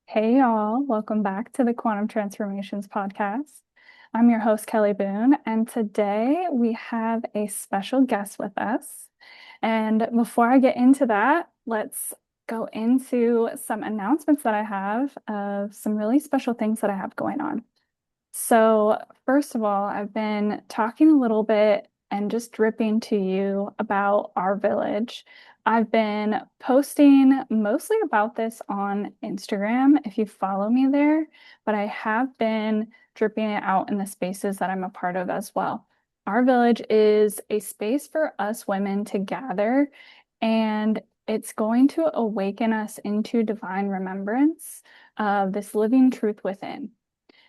Hey y'all, welcome back to the Quantum Transformations podcast. I'm your host, Kelley Boone, and today we have a special guest with us. And before I get into that, let's go into some announcements that I have of some really special things that I have going on. So, first of all, I've been talking a little bit and just dripping to you about our village. I've been posting mostly about this on Instagram if you follow me there, but I have been dripping it out in the spaces that I'm a part of as well. Our village is a space for us women to gather, and it's going to awaken us into divine remembrance of this living truth within.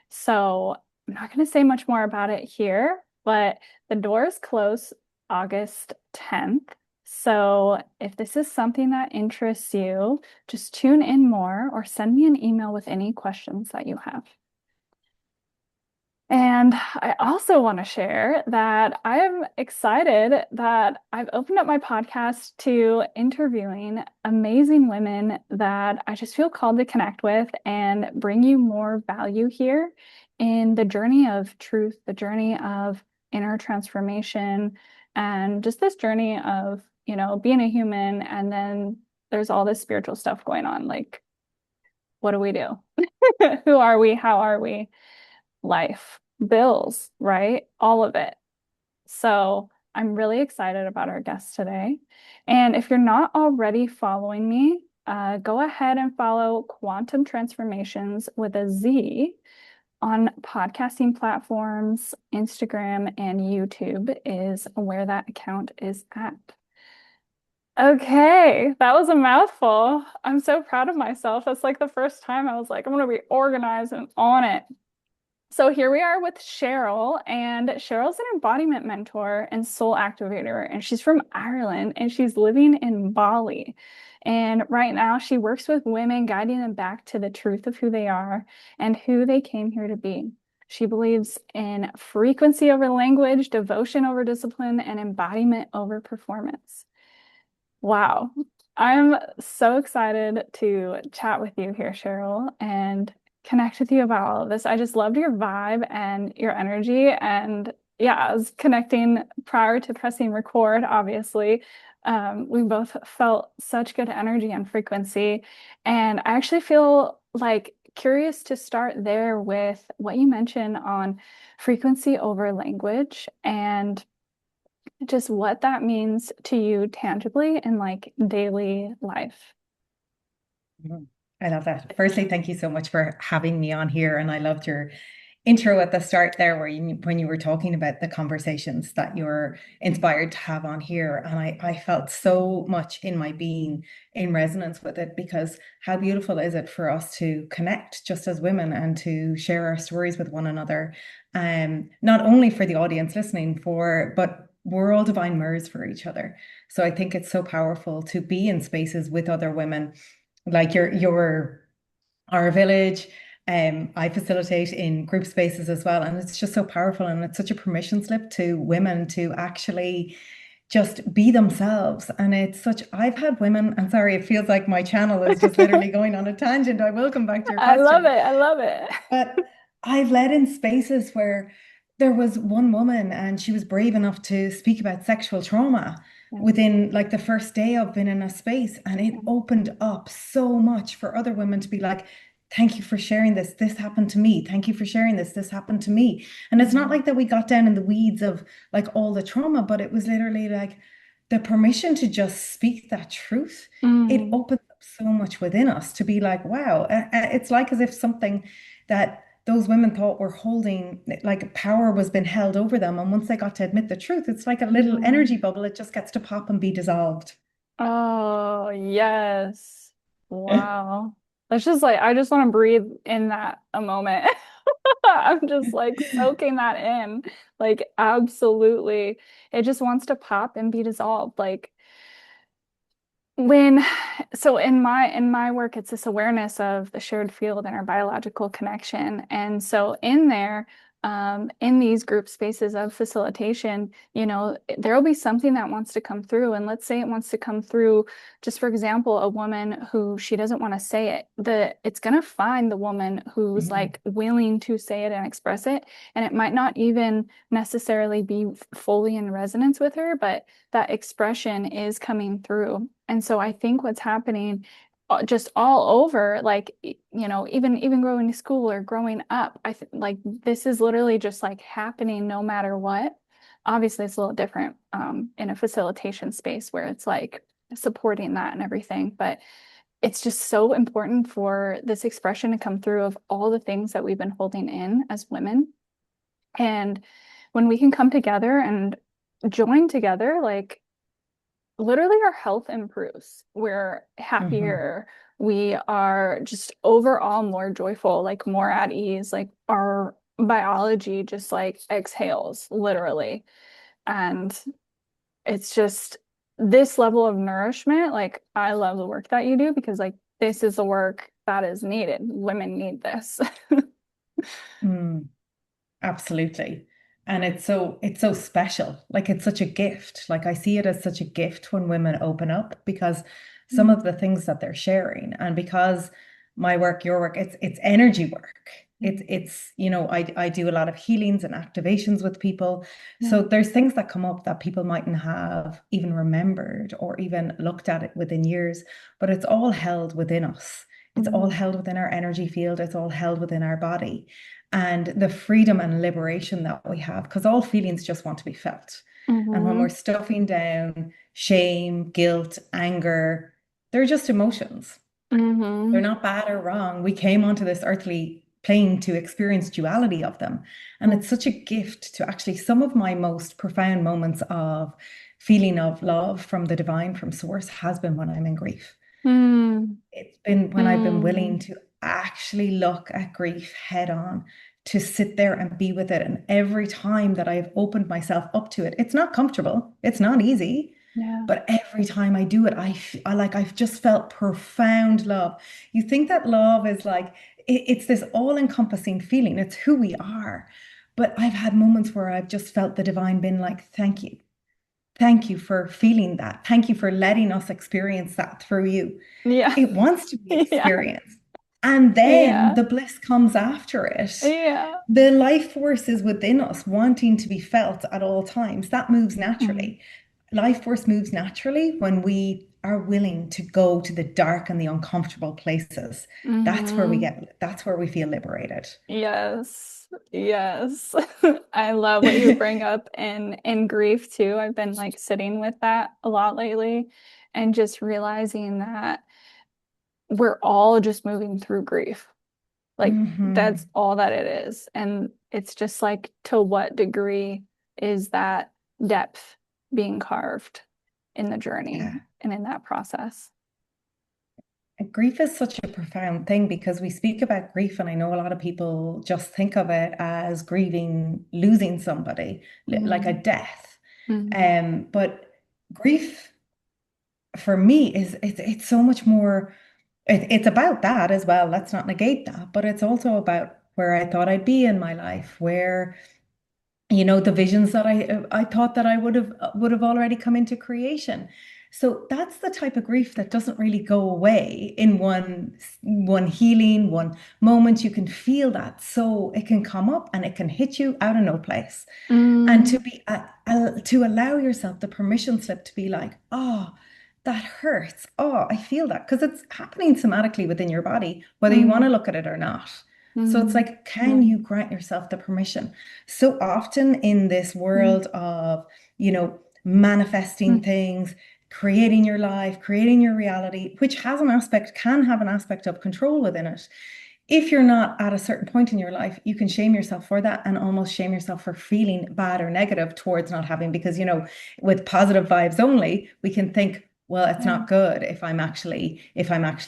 So I'm not going to say much more about it here, but the doors close August 10th. So if this is something that interests you, just tune in more or send me an email with any questions that you have. And I also want to share that I am excited that I've opened up my podcast to interviewing amazing women that I just feel called to connect with and bring you more value here in the journey of truth, the journey of inner transformation, and just this journey of, being a human. And then there's all this spiritual stuff going on. Like, what do we do? Who are we? How are we? Life, bills, right? All of it. So I'm really excited about our guest today. And if you're not already following me, go ahead and follow Quantum Transformations with a Z on podcasting platforms. Instagram and YouTube is where that account is at. Okay, that was a mouthful. I'm so proud of myself. That's like the first time I was like, I'm going to be organized and on it. So here we are with Cheryl, and Cheryl's an embodiment mentor and soul activator, and she's from Ireland and she's living in Bali. And right now she works with women, guiding them back to the truth of who they are and who they came here to be. She believes in frequency over language, devotion over discipline, and embodiment over performance. Wow. I'm so excited to chat with you here, Cheryl, and connect with you about all of this. I just loved your vibe and your energy. And yeah, I was connecting prior to pressing record, obviously. We both felt such good energy and frequency. And I actually feel like curious to start there with what you mentioned on frequency over language and just what that means to you tangibly in like daily life. Mhm. I love that. Firstly, thank you so much for having me on here. And I loved your intro at the start there, when you were talking about the conversations that you're inspired to have on here. And I felt so much in my being in resonance with it, because how beautiful is it for us to connect just as women and to share our stories with one another. Not only for the audience listening, but we're all divine mirrors for each other. So I think it's so powerful to be in spaces with other women like your our village. I facilitate in group spaces as well, and it's just so powerful, and it's such a permission slip to women to actually just be themselves. And it's such, I've had women, I'm sorry, it feels like my channel is just literally going on a tangent. I will come back to your I love it. question. I love it. But I've led in spaces where there was one woman and she was brave enough to speak about sexual trauma Yeah. within like the first day of being in a space. And it opened up so much for other women to be like, thank you for sharing this. This happened to me. Thank you for sharing this. This happened to me. And it's not Mhm. like that we got down in the weeds of like all the trauma, but it was literally like the permission to just speak that truth. It Mm. opens up so much within us to be like, wow, it's like as if something that those women thought were holding, like power was being held over them. And once they got to admit the truth, it's like a little Mm. energy bubble. It just gets to pop and be dissolved. Oh, yes. Wow. That's just like, I just want to breathe in that a moment. I'm just like soaking that in. Like, absolutely. It just wants to pop and be dissolved. Like, when so in my work, it's this awareness of the shared field and our biological connection. And so in there, in these group spaces of facilitation, there will be something that wants to come through. And let's say it wants to come through, just for example, a woman who she doesn't want to say it. It's going to find the woman who's like willing to say it and express it. And it might not even necessarily be fully in resonance with her, but that expression is coming through. And so I think what's happening just all over, like, even growing to school or growing up, I think like this is literally just like happening no matter what. Obviously, it's a little different in a facilitation space where it's like supporting that and everything, but it's just so important for this expression to come through of all the things that we've been holding in as women. And when we can come together and join together, like literally our health improves. We're happier. We are just overall more joyful, like more at ease, like our biology just like exhales literally. And it's just this level of nourishment. Like I love the work that you do because like this is the work that is needed. Women need this. Mm. Absolutely. And it's so special. Like it's such a gift. Like I see it as such a gift when women open up because some of the things that they're sharing and because my work, your work, it's energy work. I do a lot of healings and activations with people. So Yeah. there's things that come up that people mightn't have even remembered or even looked at it within years, but it's all held within us. It's all Mhm. held within our energy field. It's all held within our body and the freedom and liberation that we have, because all feelings just want to be felt. And when we're Mhm. stuffing down shame, guilt, anger, they're just emotions. They're Mhm. not bad or wrong. We came onto this earthly plane to experience duality of them. And it's Mhm. such a gift to actually some of my most profound moments of feeling of love from the divine, from source, has been when I'm in grief. Mhm. It's been when I've been willing Mhm. to actually look at grief head on, to sit there and be with it. And every time that I've opened myself up to it, it's not comfortable, it's not easy. Yeah. But every time I do it, I've just felt profound love. You think that love is like, it's this all-encompassing feeling. It's who we are. But I've had moments where I've just felt the divine been like, thank you. Thank you for feeling that. Thank you for letting us experience that through you. Yeah. It wants to be Yeah. experienced. And then Yeah. the bliss comes after it. Yeah. The life force is within us, wanting to be felt at all times. That moves Mhm. naturally. Life force moves naturally when we are willing to go to the dark and the uncomfortable places. Mhm. That's where we feel liberated. Yes. Yes. I love what you bring up in grief too. I've been like sitting with that a lot lately and just realizing that we're all just moving through grief. Like that's Hmm. all that it is. And it's just like to what degree is that depth being carved in the journey Yeah. and in that process. Grief is such a profound thing because we speak about grief, and I know a lot of people just think of it as grieving losing somebody, like a Mm, death. mm, But grief for me is it's so much more. It's about that as well. Let's not negate that, but it's also about where I thought I'd be in my life, where the visions that I thought that I would have already come into creation. So that's the type of grief that doesn't really go away in one healing, one moment. You can feel that, so it can come up and it can hit you out of no place, and mm, to allow yourself the permission slip to be like, oh, that hurts. Oh, I feel that because it's happening somatically within your body, whether you want to mm, look at it or not. So it's mm, like, can mm, you grant yourself the permission? So often in this mm, world of, manifesting mm, things, creating your life, creating your reality, which can have an aspect of control within it. If you're not at a certain point in your life, you can shame yourself for that and almost shame yourself for feeling bad or negative towards not having, because, with positive vibes only, we can think, well, it's yeah. not good if I'm actually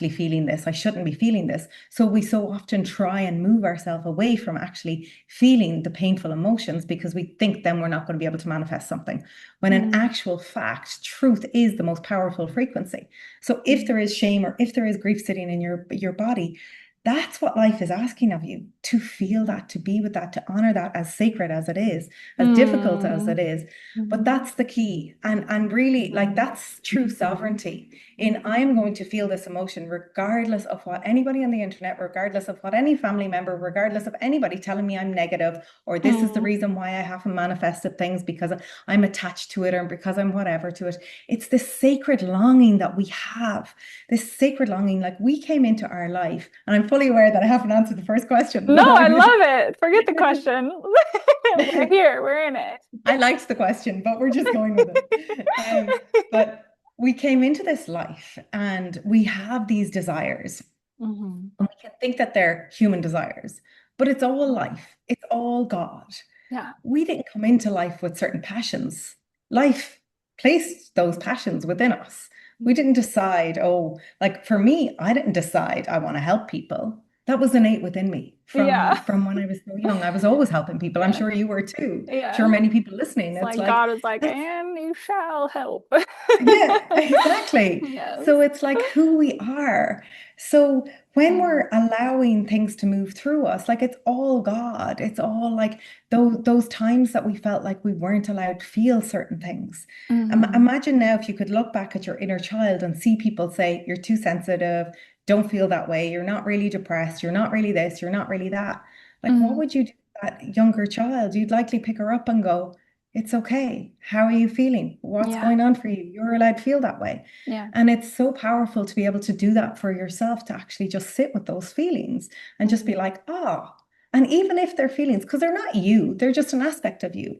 feeling this. I shouldn't be feeling this. So we so often try and move ourselves away from actually feeling the painful emotions because we think then we're not going to be able to manifest something. When in Mm, actual fact, truth is the most powerful frequency. So if mm, there is shame or if there is grief sitting in your body, That's what life is asking of you, to feel that, to be with that, to honor that, as sacred as it is, as difficult as it is. But Mhm. that's the key. And really, like, that's true sovereignty. In I'm going to feel this emotion regardless of what anybody on the internet, regardless of what any family member, regardless of anybody telling me I'm negative, or this is the Mm. reason why I haven't manifested things because I'm attached to it, or because I'm whatever to it. It's this sacred longing that we have, this sacred longing. Like, we came into our life, and I'm fully aware that I haven't answered the first question, No, but I I'm love it. Forget the question. We're here. We're in it. I liked the question, but we're just going with it. But we came into this life and we have these desires, Hmm. and we can think that they're human desires, but it's all life, it's all God. Yeah. We didn't come into life with certain passions. Life placed those passions within us. We didn't decide, oh, like for me, I didn't decide I want to help people. That was innate within me Yeah. from when I was so young. I was always helping people. I'm Yeah. sure you were too. Yeah. Sure, many people listening. It's It's like like God is like, that's and you shall help. yeah, exactly. So Yes. it's like who we are. So when Mm. we're allowing things to move through us, like it's all God. It's all like those times that we felt like we weren't allowed to feel certain things. Hmm. Imagine now if you could look back at your inner child and see people say, you're too sensitive, don't feel that way, you're not really depressed, you're not really this, you're not really that. Like, what Mm. would you do with that younger child? You'd likely pick her up and go, it's okay. How are you feeling? What's Yeah. going on for you? You're allowed to feel that way. Yeah. And it's so powerful to be able to do that for yourself, to actually just sit with those feelings and just be Mm. like, ah. And even if they're feelings, because they're not you, they're just an aspect of you.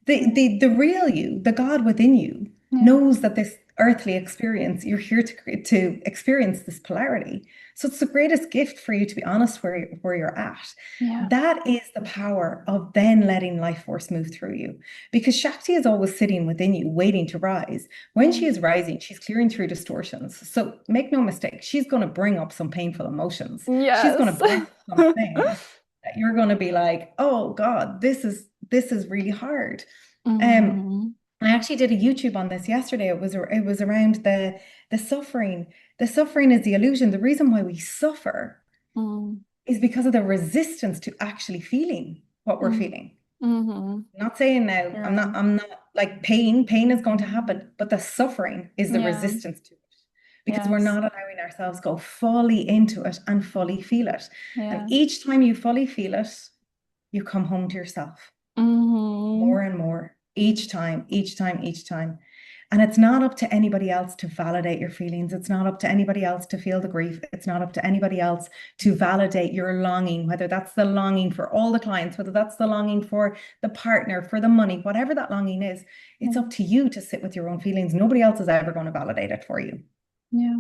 Yeah. The real you, the God within you, Yeah. knows that this earthly experience, you're here to experience this polarity. So it's the greatest gift for you to be honest where you're at. Yeah. That is the power of then letting life force move through you. Because Shakti is always sitting within you, waiting to rise. When she Mm. is rising, she's clearing through distortions. So make no mistake, she's going to bring up some painful emotions. She's going Yes. to bring up some things that you're going to be like, oh God, this is really hard. Um, Hmm. I actually did a YouTube on this yesterday. It was around the suffering. The suffering is the illusion. The reason why we suffer Mm. is because of the resistance to actually feeling what we're Mm. feeling. Hmm. Not saying now, I'm Yeah. not, I'm not like pain is going to happen, but the suffering is the Yeah. resistance to it because we're Yes. not allowing ourselves go fully into it and fully feel it. And Yeah. each time you fully feel it, you come home to yourself Hmm. more and more, each time, each time, each time. And it's not up to anybody else to validate your feelings. It's not up to anybody else to feel the grief. It's not up to anybody else to validate your longing, whether that's the longing for all the clients, whether that's the longing for the partner, for the money, whatever that longing is. It's up to you to sit with your own feelings. Nobody else is ever going to validate it for you. Yeah.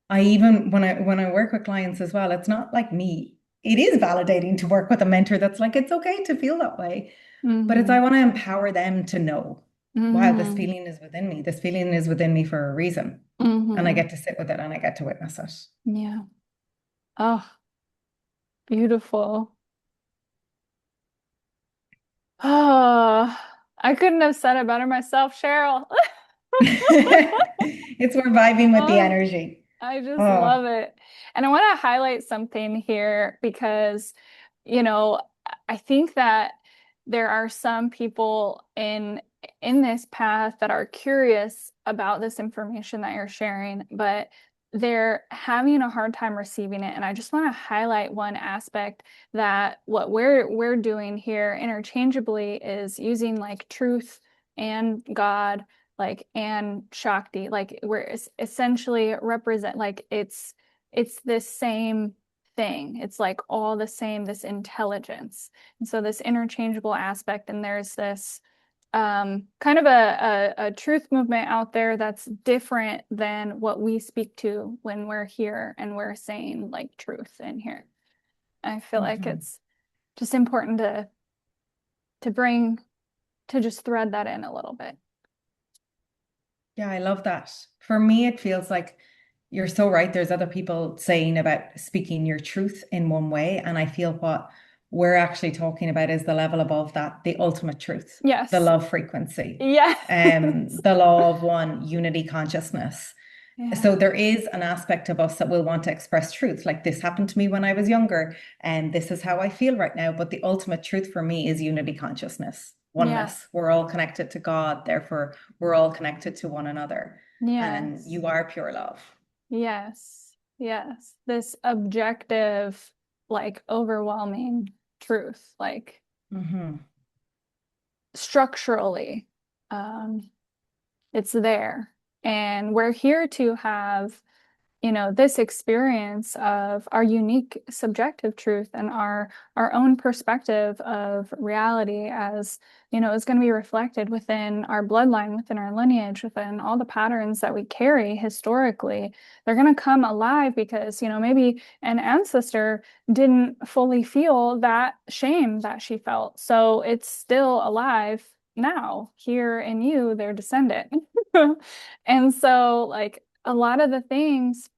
I even when I work with clients as well, it's not like me. It is validating to work with a mentor that's like, it's okay to feel that way. But it's Hmm. I want to empower them to know, wow, this Hmm. feeling is within me. This feeling is within me for a reason. And I Hmm. get to sit with it and I get to witness it. Yeah. Oh, beautiful. Oh, I couldn't have said it better myself, Cheryl. It's we're vibing with the Oh, energy. I just Oh, love it. And I want to highlight something here because, you know, I think that there are some people in this path that are curious about this information that you're sharing, but they're having a hard time receiving it. And I just want to highlight one aspect that what we're doing here interchangeably is using like truth and God like and Shakti, like we're essentially represent like it's this same thing. It's like all the same, this intelligence. And so this interchangeable aspect, and there's this kind of a truth movement out there that's different than what we speak to when we're here and we're saying like truth in here. I feel like mhm. it's just important to bring to just thread that in a little bit. Yeah, I love that. For me, it feels like you're so right. There's other people saying about speaking your truth in one way. And I feel what we're actually talking about is the level above that, the ultimate truth, the Yes. love frequency, Yes. the law of one, unity consciousness. So Yeah. there is an aspect of us that will want to express truth. Like this happened to me when I was younger, and this is how I feel right now. But the ultimate truth for me is unity consciousness, Yeah. oneness. We're all connected to God, therefore we're all connected to one another. And Yes. you are pure love. Yes. Yes. This objective, like overwhelming truth, like Hmm. structurally, um, it's there. And we're here to have, this experience of our unique subjective truth and our own perspective of reality as, is going to be reflected within our bloodline, within our lineage, within all the patterns that we carry historically. They're going to come alive because, maybe an ancestor didn't fully feel that shame that she felt. So it's still alive now here in you, their descendant. And so, like, a lot of the things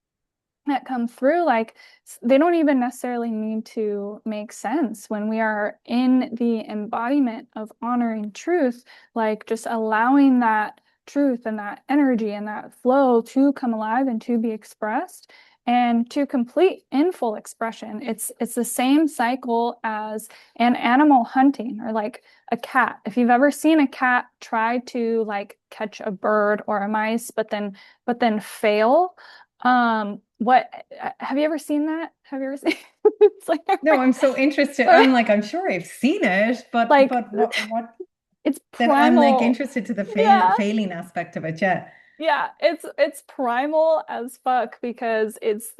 that come through, like, they don't even necessarily need to make sense when we are in the embodiment of honoring truth, like just allowing that truth and that energy and that flow to come alive and to be expressed and to complete in full expression. It's the same cycle as an animal hunting or like a cat. If you've ever seen a cat try to like catch a bird or a mice, but then fail, what have you ever seen that? Have you ever seen it's like No, I'm so interested. but I'm sure I've seen it, but like what it's that I'm like primal. interested to the Yeah. failing aspect of it. Yeah. Yeah, it's primal as fuck because it's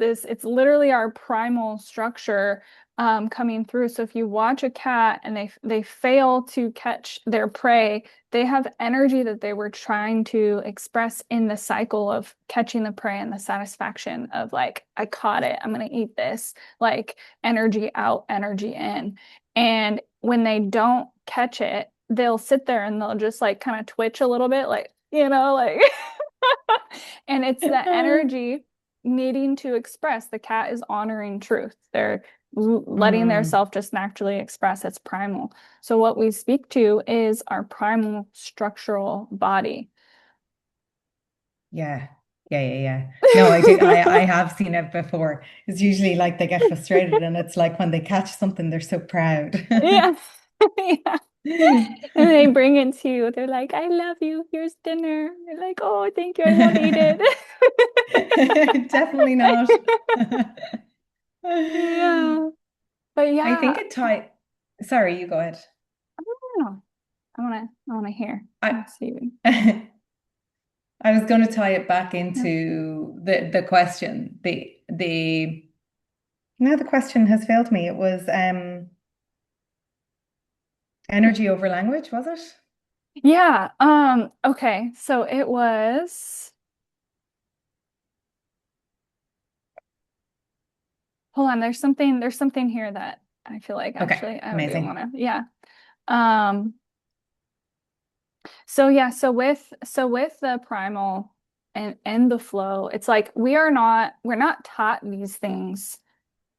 literally our primal structure coming through. So if you watch a cat and they fail to catch their prey, they have energy that they were trying to express in the cycle of catching the prey and the satisfaction of like, I caught it, I'm gonna eat this, like energy out, energy in. And when they don't catch it, they'll sit there and they'll just like kind of twitch a little bit, like, like and it's the energy needing to express. The cat is honoring truth. They're letting their Mm, self just naturally express. It's primal. So what we speak to is our primal structural body. yeah. Yeah. No, I do. I have seen it before. It's usually like they get frustrated, and it's like when they catch something, they're so proud. Yeah. Yeah. And they bring it to you. They're like, I love you. Here's dinner. You're like, oh, thank you. I won't eat it. Definitely not. Yeah. But I think yeah, it tied. Sorry, you go ahead. I don't know. I wanna hear. I Let's see. I was going to tie it back Yeah. into the question. The now the question has failed me. It was energy over language, was it? Yeah. Okay. So it was, hold on, there's something here that I feel like Okay, actually I do amazing. wanna, yeah. Um, so yeah, so with the primal and the flow, it's like we're not taught these things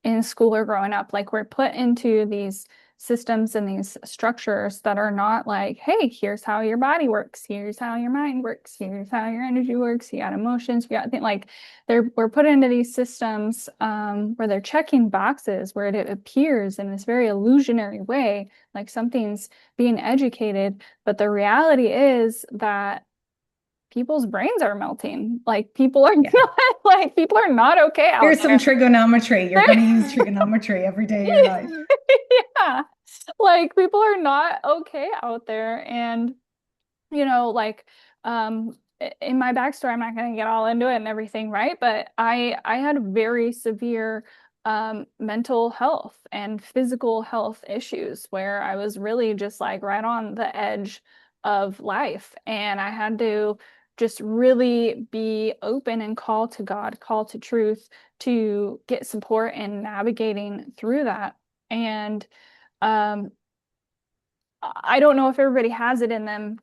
in school or growing up. Like we're put into these systems and these structures that are not like, hey, here's how your body works, here's how your mind works, here's how your energy works. You got emotions, you got think like we're put into these systems where they're checking boxes, where it appears in this very illusionary way, like something's being educated. But the reality is that people's brains are melting. Like people are Yeah. not like people are not okay out Here's some there. trigonometry. You're They're going to use trigonometry every day of your life. yeah. Like people are not okay out there. And, like in my backstory, I'm not gonna get all into it and everything, right? But I had very severe mental health and physical health issues where I was really just like right on the edge of life. And I had to just really be open and call to God, call to truth to get support in navigating through that. And um, I don't know if everybody has it in them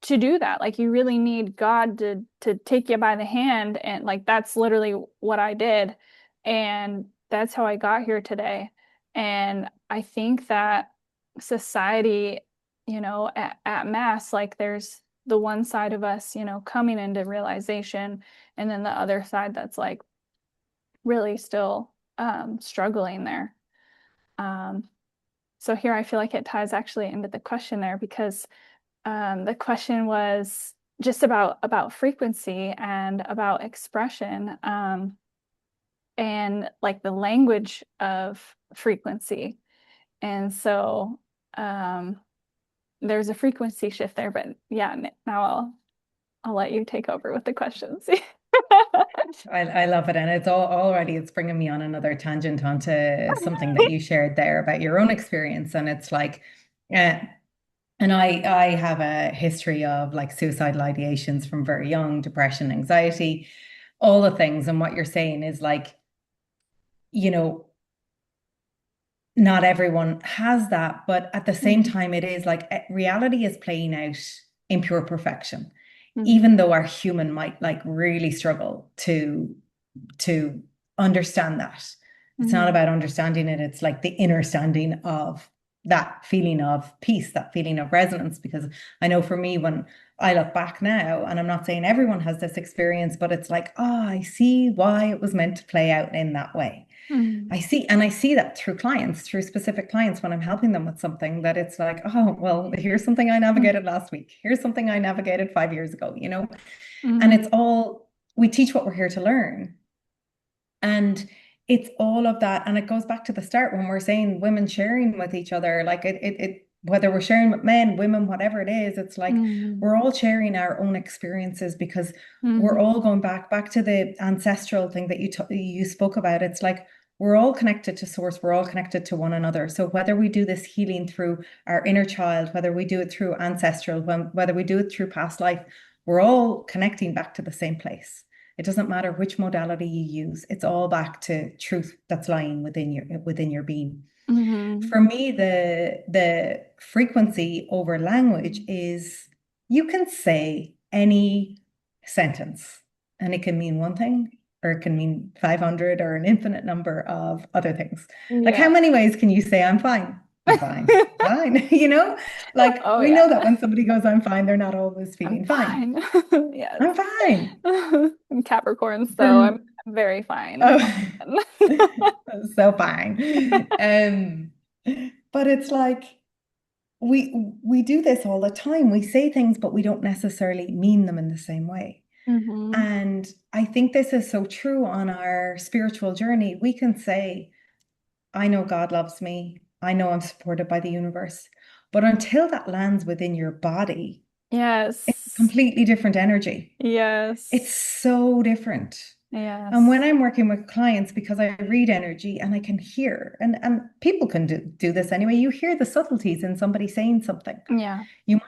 to do that. Like you really need God to take you by the hand, and like that's literally what I did. And that's how I got here today. And I think that society, at mass, like the one side of us, coming into realization, and then the other side that's like really still struggling there. Um, so here I feel like it ties actually into the question there, because the question was just about frequency and about expression, and like the language of frequency. And so there's a frequency shift there, but yeah, now I'll let you take over with the questions. I love it. And it's already, it's bringing me on another tangent onto something that you shared there about your own experience. And it's like, uh, and I have a history of like suicidal ideations from very young, depression, anxiety, all the things. And what you're saying is like, you know, not everyone has that, but at the same Mhm. time, it is like reality is playing out in pure perfection, even Mhm. though our human might like really struggle to understand that. It's not Mhm. about understanding it, it's like the inner standing of that feeling of peace, that feeling of resonance. Because I know for me, when I look back now, and I'm not saying everyone has this experience, but it's like, oh, I see why it was meant to play out in that way. Mhm. I see that through clients, through specific clients when I'm helping them with something that it's like, oh, well, here's something I navigated last week. Here's something I navigated 5 years ago, and it's Mhm. all, we teach what we're here to learn. And it's all of that. And it goes back to the start when we're saying women sharing with each other, like whether we're sharing with men, women, whatever it is, it's like Mhm. we're all sharing our own experiences because we're Mhm. all going back to the ancestral thing that you spoke about. It's like we're all connected to source, we're all connected to one another. So whether we do this healing through our inner child, whether we do it through ancestral, whether we do it through past life, we're all connecting back to the same place. It doesn't matter which modality you use. It's all back to truth that's lying within your being. Mhm. For me, the frequency over language is you can say any sentence and it can mean one thing or it can mean 500 or an infinite number of other things. Like how Yeah. many ways can you say I'm fine? I'm fine. Fine. Like Oh we know that yeah. when somebody goes, I'm fine, they're not always I'm feeling fine. fine. Yes. I'm fine. I'm Capricorn, so For I'm very fine. Oh, so fine. But it's like we do this all the time. We say things, but we don't necessarily mean them in the same way. Mhm. And I think this is so true on our spiritual journey. We can say, I know God loves me. I know I'm supported by the universe. But until that lands within your body, it's a Yes. completely different energy. It's Yes. so different. And when Yes. I'm working with clients, because I read energy and I can hear, and people can do this anyway, you hear the subtleties in somebody saying something. Yeah. You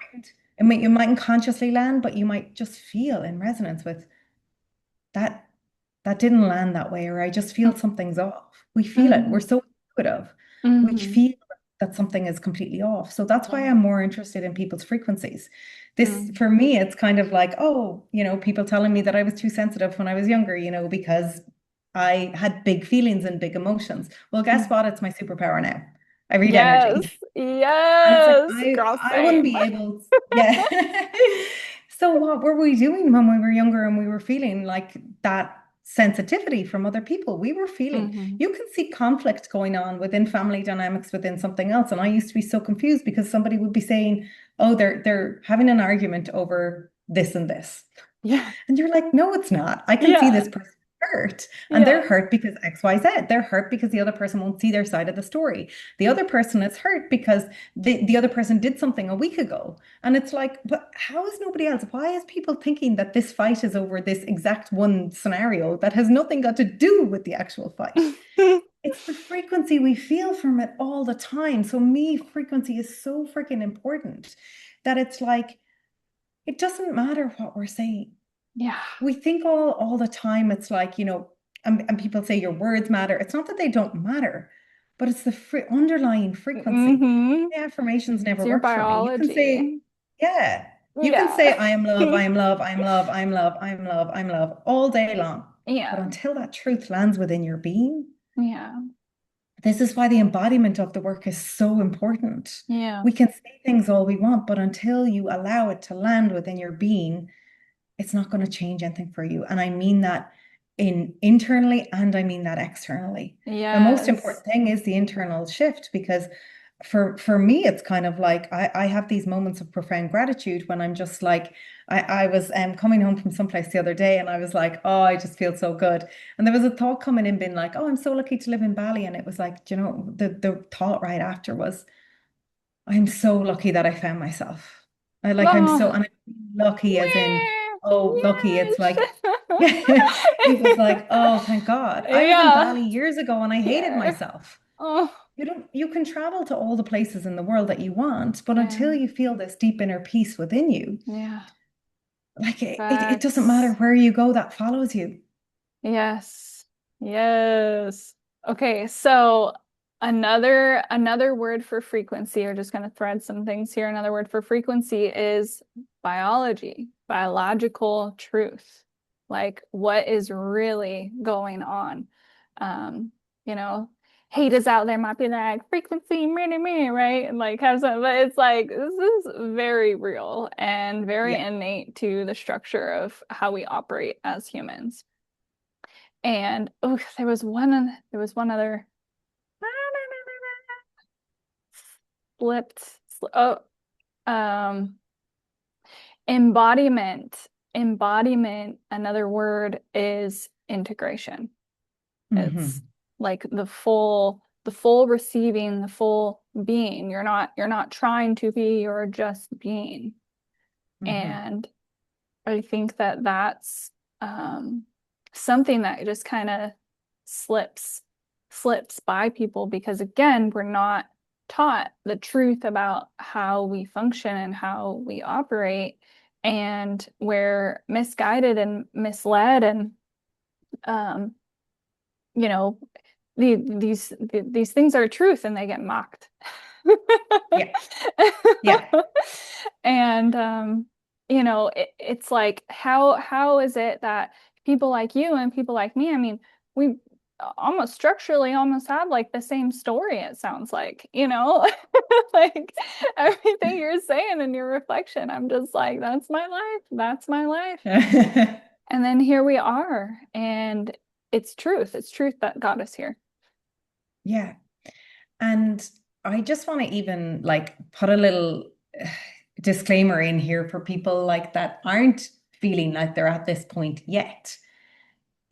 mightn't consciously land, but you might just feel in resonance with that that didn't land that way, or I just feel something's off. We feel it. We're Mhm. so intuitive. We Mhm. feel that something is completely off. So that's why Yeah. I'm more interested in people's frequencies. This, Mm. for me, it's kind of like, oh, people telling me that I was too sensitive when I was younger, because I had big feelings and big emotions. Well, guess Mm. what? It's my superpower now. I read energy. Yes. And it's like Yes. Girl, I wouldn't same. be able, yeah. So what were we doing when we were younger and we were feeling like that sensitivity from other people? We were feeling, Mhm. you can see conflict going on within family dynamics within something else. And I used to be so confused because somebody would be saying, oh, they're having an argument over this and this. Yeah. And you're like, no, it's not. I can see Yeah. this person hurt. And Yeah. they're hurt because XYZ. They're hurt because the other person won't see their side of the story. The other person is hurt because the other person did something a week ago. And it's like, but how is nobody else? Why is people thinking that this fight is over this exact one scenario that has nothing got to do with the actual fight? It's the frequency we feel from it all the time. So me, frequency is so freaking important that it's like, it doesn't matter what we're saying. Yeah. We think all the time it's like, and people say your words matter. It's not that they don't matter, but it's the underlying frequency. Hmm. The affirmations It's never your worked for me. You can say, biology. yeah, you can Yeah. say I am love, I am love, I'm love, I'm love, I'm love, I'm love all day long. But Yeah. until that truth lands within your being, Yeah. This is why the embodiment of the work is so important. Yeah. We can say things all we want, but until you allow it to land within your being, it's not going to change anything for you. And I mean that internally, and I mean that externally. The most Yes. important thing is the internal shift, because for me, it's kind of like I have these moments of profound gratitude when I'm just like, I was coming home from someplace the other day and I was like, oh, I just feel so good. And there was a thought coming in, being like, oh, I'm so lucky to live in Bali. And it was like, the thought right after was, I'm so lucky that I found myself. Oh, And I'm lucky as in, oh, lucky. It's yes. like, it was like, oh, thank God. I was in Yeah. Bali years ago and I hated Yeah. myself. Oh, You can travel to all the places in the world that you want, but yeah. until you feel this deep inner peace within you, Yeah. like it doesn't matter Facts. where you go, that follows you. Yes. Yes. Okay, so another word for frequency, or just gonna thread some things here. Another word for frequency is biology, biological truth. Like what is really going on. Um, you know, haters out there might be like frequency, meh, meh, right? And like have some, but it's like this is very real and very Yeah. innate to the structure of how we operate as humans. And oh, there was one other slipped. Oh, um, embodiment. Embodiment, another word is integration. It's Hmm. like the full receiving, the full being. You're not trying to be, you're just being. Hmm. And I think that that's um, something that just kind of slips slips by people because again, we're not taught the truth about how we function and how we operate, and we're misguided and misled, and um, you know, these things are truth and they get mocked. Yeah. Yeah. And it's like how is it that people like you and people like me, I mean, we almost structurally almost have like the same story, it sounds like, like everything you're saying in your reflection, I'm just like, that's my life. That's my life. And then here we are, and it's truth. It's truth that got us here. Yeah. And I just want to even like put a little disclaimer in here for people like that aren't feeling like they're at this point yet.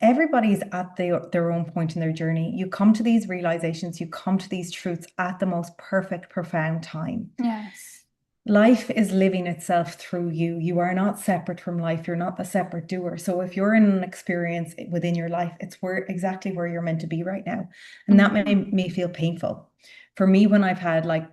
Everybody's at their own point in their journey. You come to these realizations, you come to these truths at the most perfect, profound time. Yes. Life is living itself through you. You are not separate from life. You're not the separate doer. So if you're in an experience within your life, it's exactly where you're meant to be right now. And that Mm-hmm. may feel painful. For me, when I've had like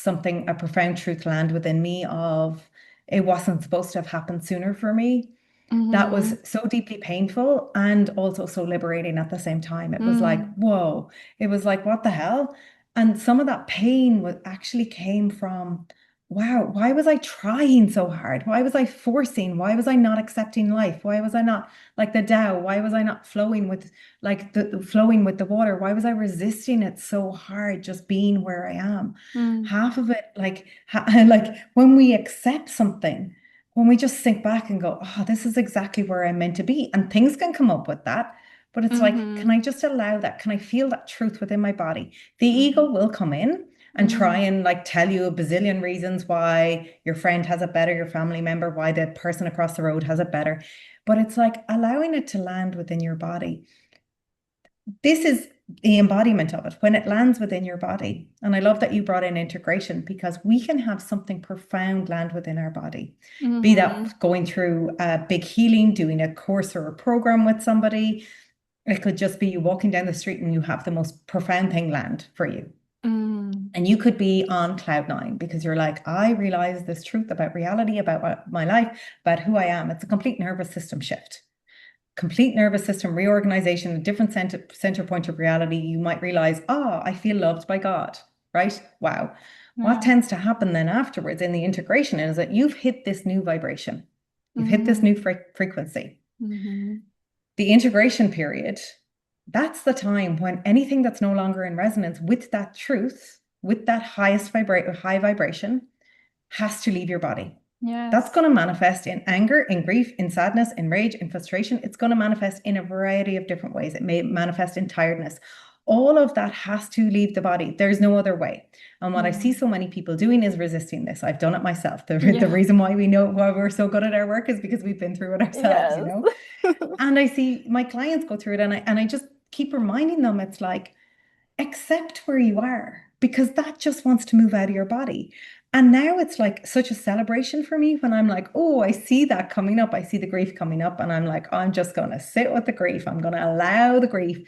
a profound truth land within me of it wasn't supposed to have happened sooner for me, that Mm-hmm. was so deeply painful and also so liberating at the same time. It was like, Mm. whoa, it was like, what the hell? And some of that pain was actually came from, wow, why was I trying so hard? Why was I forcing? Why was I not accepting life? Why was I not like the Tao? Why was I not flowing with like flowing with the water? Why was I resisting it so hard, just being where I am? Mm. Half of it, like when we accept something, when we just think back and go, oh, this is exactly where I'm meant to be. And things can come up with that. But it's like, can Mm-hmm. I just allow that? Can I feel that truth within my body? The Mm-hmm. ego will come in and try Mm. and like tell you a bazillion reasons why your friend has it better, your family member, why the person across the road has it better. But it's like allowing it to land within your body. This is the embodiment of it when it lands within your body. And I love that you brought in integration because we can have something profound land within our body, be Mm-hmm. that going through a big healing, doing a course or a program with somebody. It could just be you walking down the street and you have the most profound thing land for you. Mm. And you could be on cloud nine because you're like, I realize this truth about reality, about my life, about who I am. It's a complete nervous system shift, complete nervous system reorganization, a different center point of reality. You might realize, oh, I feel loved by God, right? Wow. What Yeah. tends to happen then afterwards in the integration is that you've hit this new vibration, you've hit this Mm-hmm. new frequency. Mm-hmm. The integration period that's the time when anything that's no longer in resonance with that truth, with that high vibration, has to leave your body. That's Yes. going to manifest in anger, in grief, in sadness, in rage, in frustration. It's going to manifest in a variety of different ways. It may manifest in tiredness. All of that has to leave the body. There's no other way. And what I see Mm. so many people doing is resisting this. I've done it myself. The Yeah. reason why we know why we're so good at our work is because we've been through it ourselves, you Yes. know? And I see my clients go through it, and I just keep reminding them it's like, accept where you are, because that just wants to move out of your body. And now it's like such a celebration for me when I'm like, oh, I see that coming up. I see the grief coming up. And I'm like, oh, I'm just going to sit with the grief. I'm going to allow the grief,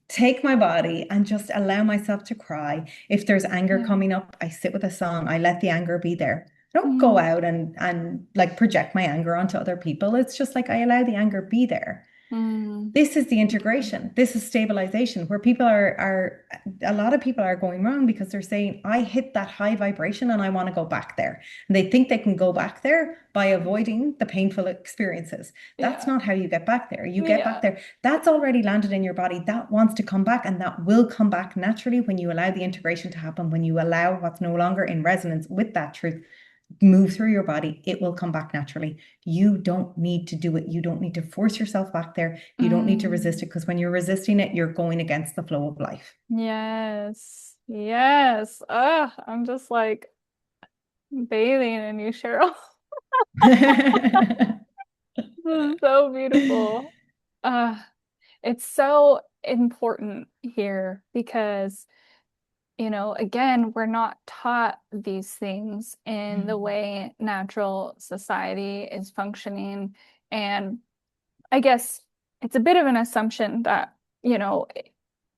take my body, and just allow myself to cry. If there's anger Yeah. coming up, I sit with a song. I let the anger be there. I don't go Mm. out and like project my anger onto other people. It's just like I allow the anger be there. Mm. This is the integration. This is stabilization, where people are a lot of people are going wrong because they're saying, I hit that high vibration and I want to go back there. And they think they can go back there by avoiding the painful experiences. That's Yeah. not how you get back there. You get back Yeah. there. That's already landed in your body. That wants to come back, and that will come back naturally when you allow the integration to happen, when you allow what's no longer in resonance with that truth move through your body. It will come back naturally. You don't need to do it. You don't need to force yourself back there. You don't need to resist Mm. it, because when you're resisting it, you're going against the flow of life. Yes. Yes. I'm just like bathing in you, Cheryl. This is so beautiful. Uh, it's so important here because, again, we're not taught these things in the way natural society is functioning. And I guess it's a bit of an assumption that, you know,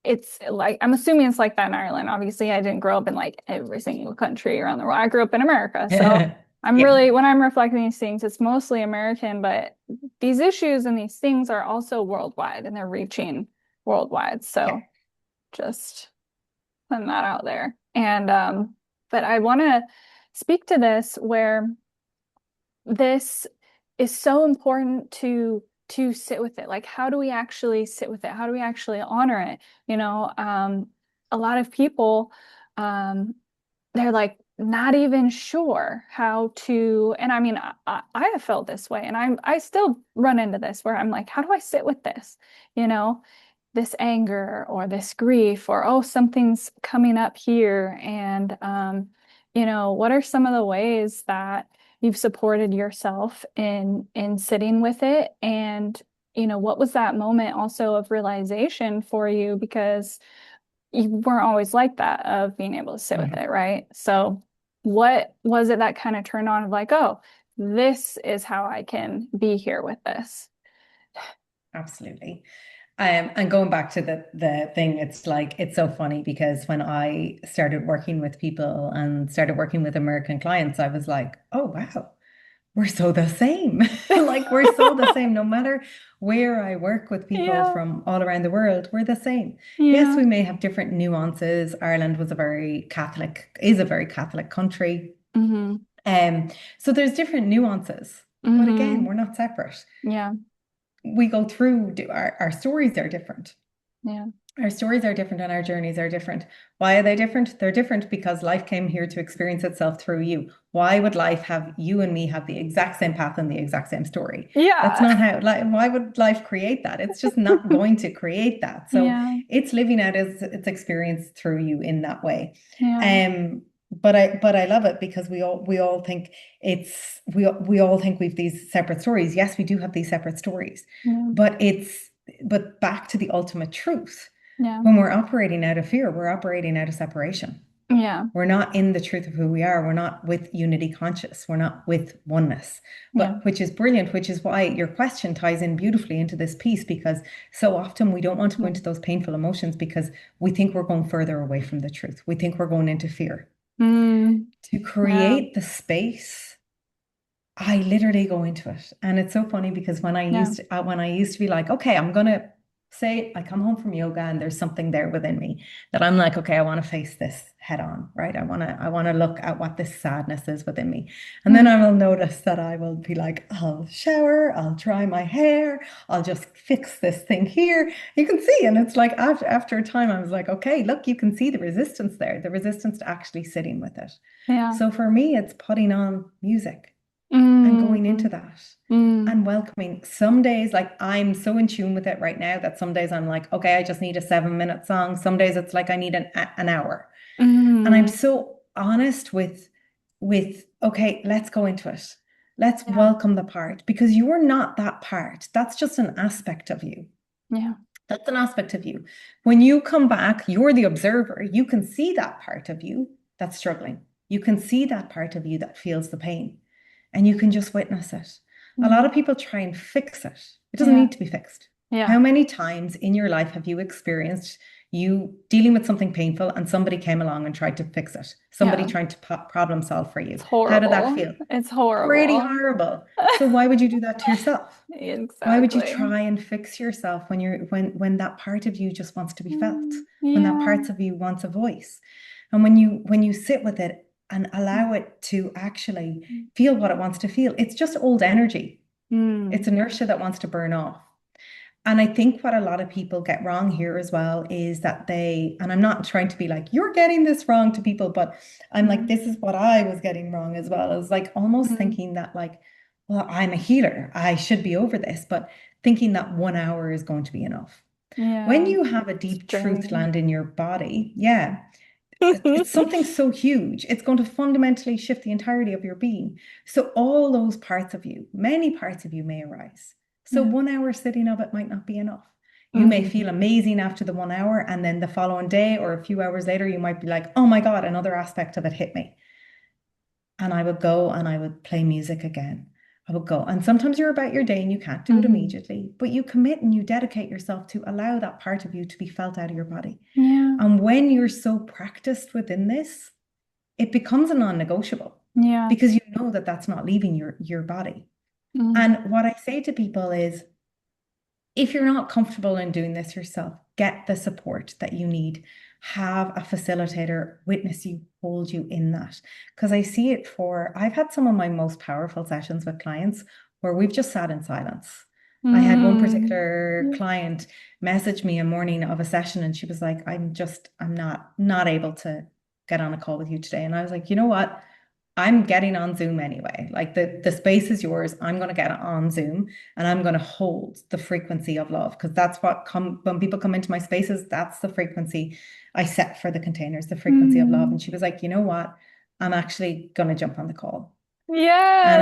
it's like, I'm assuming it's like that in Ireland. Obviously, I didn't grow up in like every single country around the world. I grew up in America. So I'm Yeah, really, when I'm reflecting these things, it's mostly American, but these issues and these things are also worldwide and they're reaching worldwide. yeah. So just putting that out there. And, but I want to speak to this where this is so important to sit with it. Like, how do we actually sit with it? How do we actually honor it? A lot of people, they're like not even sure how to, and I mean, I have felt this way, and I still run into this where I'm like, how do I sit with this? You know, this anger or this grief, or oh, something's coming up here, and what are some of the ways that you've supported yourself in sitting with it? And what was that moment also of realization for you? Because you weren't always like that, of being able to sit with Mhm. it, right? So what was it that kind of turned on of like, oh, this is how I can be here with this? Absolutely. And going back to the thing, it's like, it's so funny because when I started working with people and started working with American clients, I was like, oh wow, we're so the same. Like, we're so the same. No matter where I work with people Yeah, from all around the world, we're the same. Yes, yeah. we may have different nuances. Ireland is a very Catholic country. Mm-hmm. Um, so there's different nuances. But again, Mm-hmm. we're not separate. Yeah, We go through, our stories are different. yeah, Our stories are different and our journeys are different. Why are they different? They're different because life came here to experience itself through you. Why would life have you and me have the exact same path and the exact same story? That's yeah. not how, like, why would life create that? It's just not going to create that. So Yeah, it's living out its experience through you in that way. yeah, But I love it because we all think we all think we've these separate stories. Yes, we do have these separate stories, yeah, but back to the ultimate truth. yeah, When we're operating out of fear, we're operating out of separation. yeah, We're not in the truth of who we are. We're not with unity conscious. We're not with oneness. yeah, But which is brilliant, which is why your question ties in beautifully into this piece, because so often we don't want to go yeah. into those painful emotions because we think we're going further away from the truth. We think we're going into fear. Mm, To yeah, create the space, I literally go into it. And it's so funny because yeah, when I used to be like, okay, I'm gonna Say I come home from yoga and there's something there within me that I'm like, okay, I want to face this head on, right? I want to look at what this sadness is within me. And then I will notice that I will be like, I'll shower, I'll dry my hair, I'll just fix this thing here. You can see, and it's like after a time, I was like, okay, look, you can see the resistance there, the resistance to actually sitting with it. Yeah. So for me, it's putting on music and going into Mm. that Mm. and welcoming. Some days, like I'm so in tune with it right now that some days I'm like, okay, I just need a 7 minute song. Some days it's like I need an hour. And I'm Mm. so honest with okay, let's go into it. Let's Yeah. welcome the part because you're not that part. That's just an aspect of you. Yeah. That's an aspect of you. When you come back, you're the observer. You can see that part of you that's struggling. You can see that part of you that feels the pain, and you can just witness it. A lot Yeah. of people try and fix it. It doesn't Yeah. need to be fixed. Yeah. How many times in your life have you experienced you dealing with something painful and somebody came along and tried to fix it? Somebody Yeah. trying to problem solve for It's you. How did that horrible. feel? It's Pretty horrible. horrible. So why would you do that to yourself? Why would you Exactly. try and fix yourself when when that part of you just wants to be felt, when that Yeah. parts of you wants a voice? And when you sit with it and allow it to actually feel what it wants to feel, it's just old energy. Mm. It's inertia that wants to burn off. And I think what a lot of people get wrong here as well is that and I'm not trying to be like, you're getting this wrong to people, but I'm like, Mm. this is what I was getting wrong as well. Is like almost Mm. thinking that, like, well, I'm a healer. I should be over this, but thinking that 1 hour is going to be enough. When Yeah. you have a It's deep truth draining. land in your body, yeah, it's something so huge. It's going to fundamentally shift the entirety of your being. So all those parts of you, many parts of you may arise. So Yeah. 1 hour sitting of it might not be enough. You may Mm. feel amazing after the 1 hour, and then the following day or a few hours later, you might be like, oh my God, another aspect of it hit me. And I would go and I would play music again. I would go. And sometimes you're about your day and you can't do it Mm. immediately, but you commit and you dedicate yourself to allow that part of you to be felt out of your body. Yeah. And when you're so practiced within this, it becomes a non-negotiable Yeah. because you know that that's not leaving your body. Mm. And what I say to people is, if you're not comfortable in doing this yourself, get the support that you need. Have a facilitator witness you, hold you in that. Because I've had some of my most powerful sessions with clients where we've just sat in silence. I had one Mm. particular client message me a morning of a session and she was like, I'm not able to get on a call with you today. And I was like, you know what? I'm getting on Zoom anyway. Like the space is yours. I'm going to get on Zoom and I'm going to hold the frequency of love because that's when people come into my spaces, that's the frequency I set for the containers, the frequency of love. Mm. And she was like, you know what? I'm actually going to jump on the call. And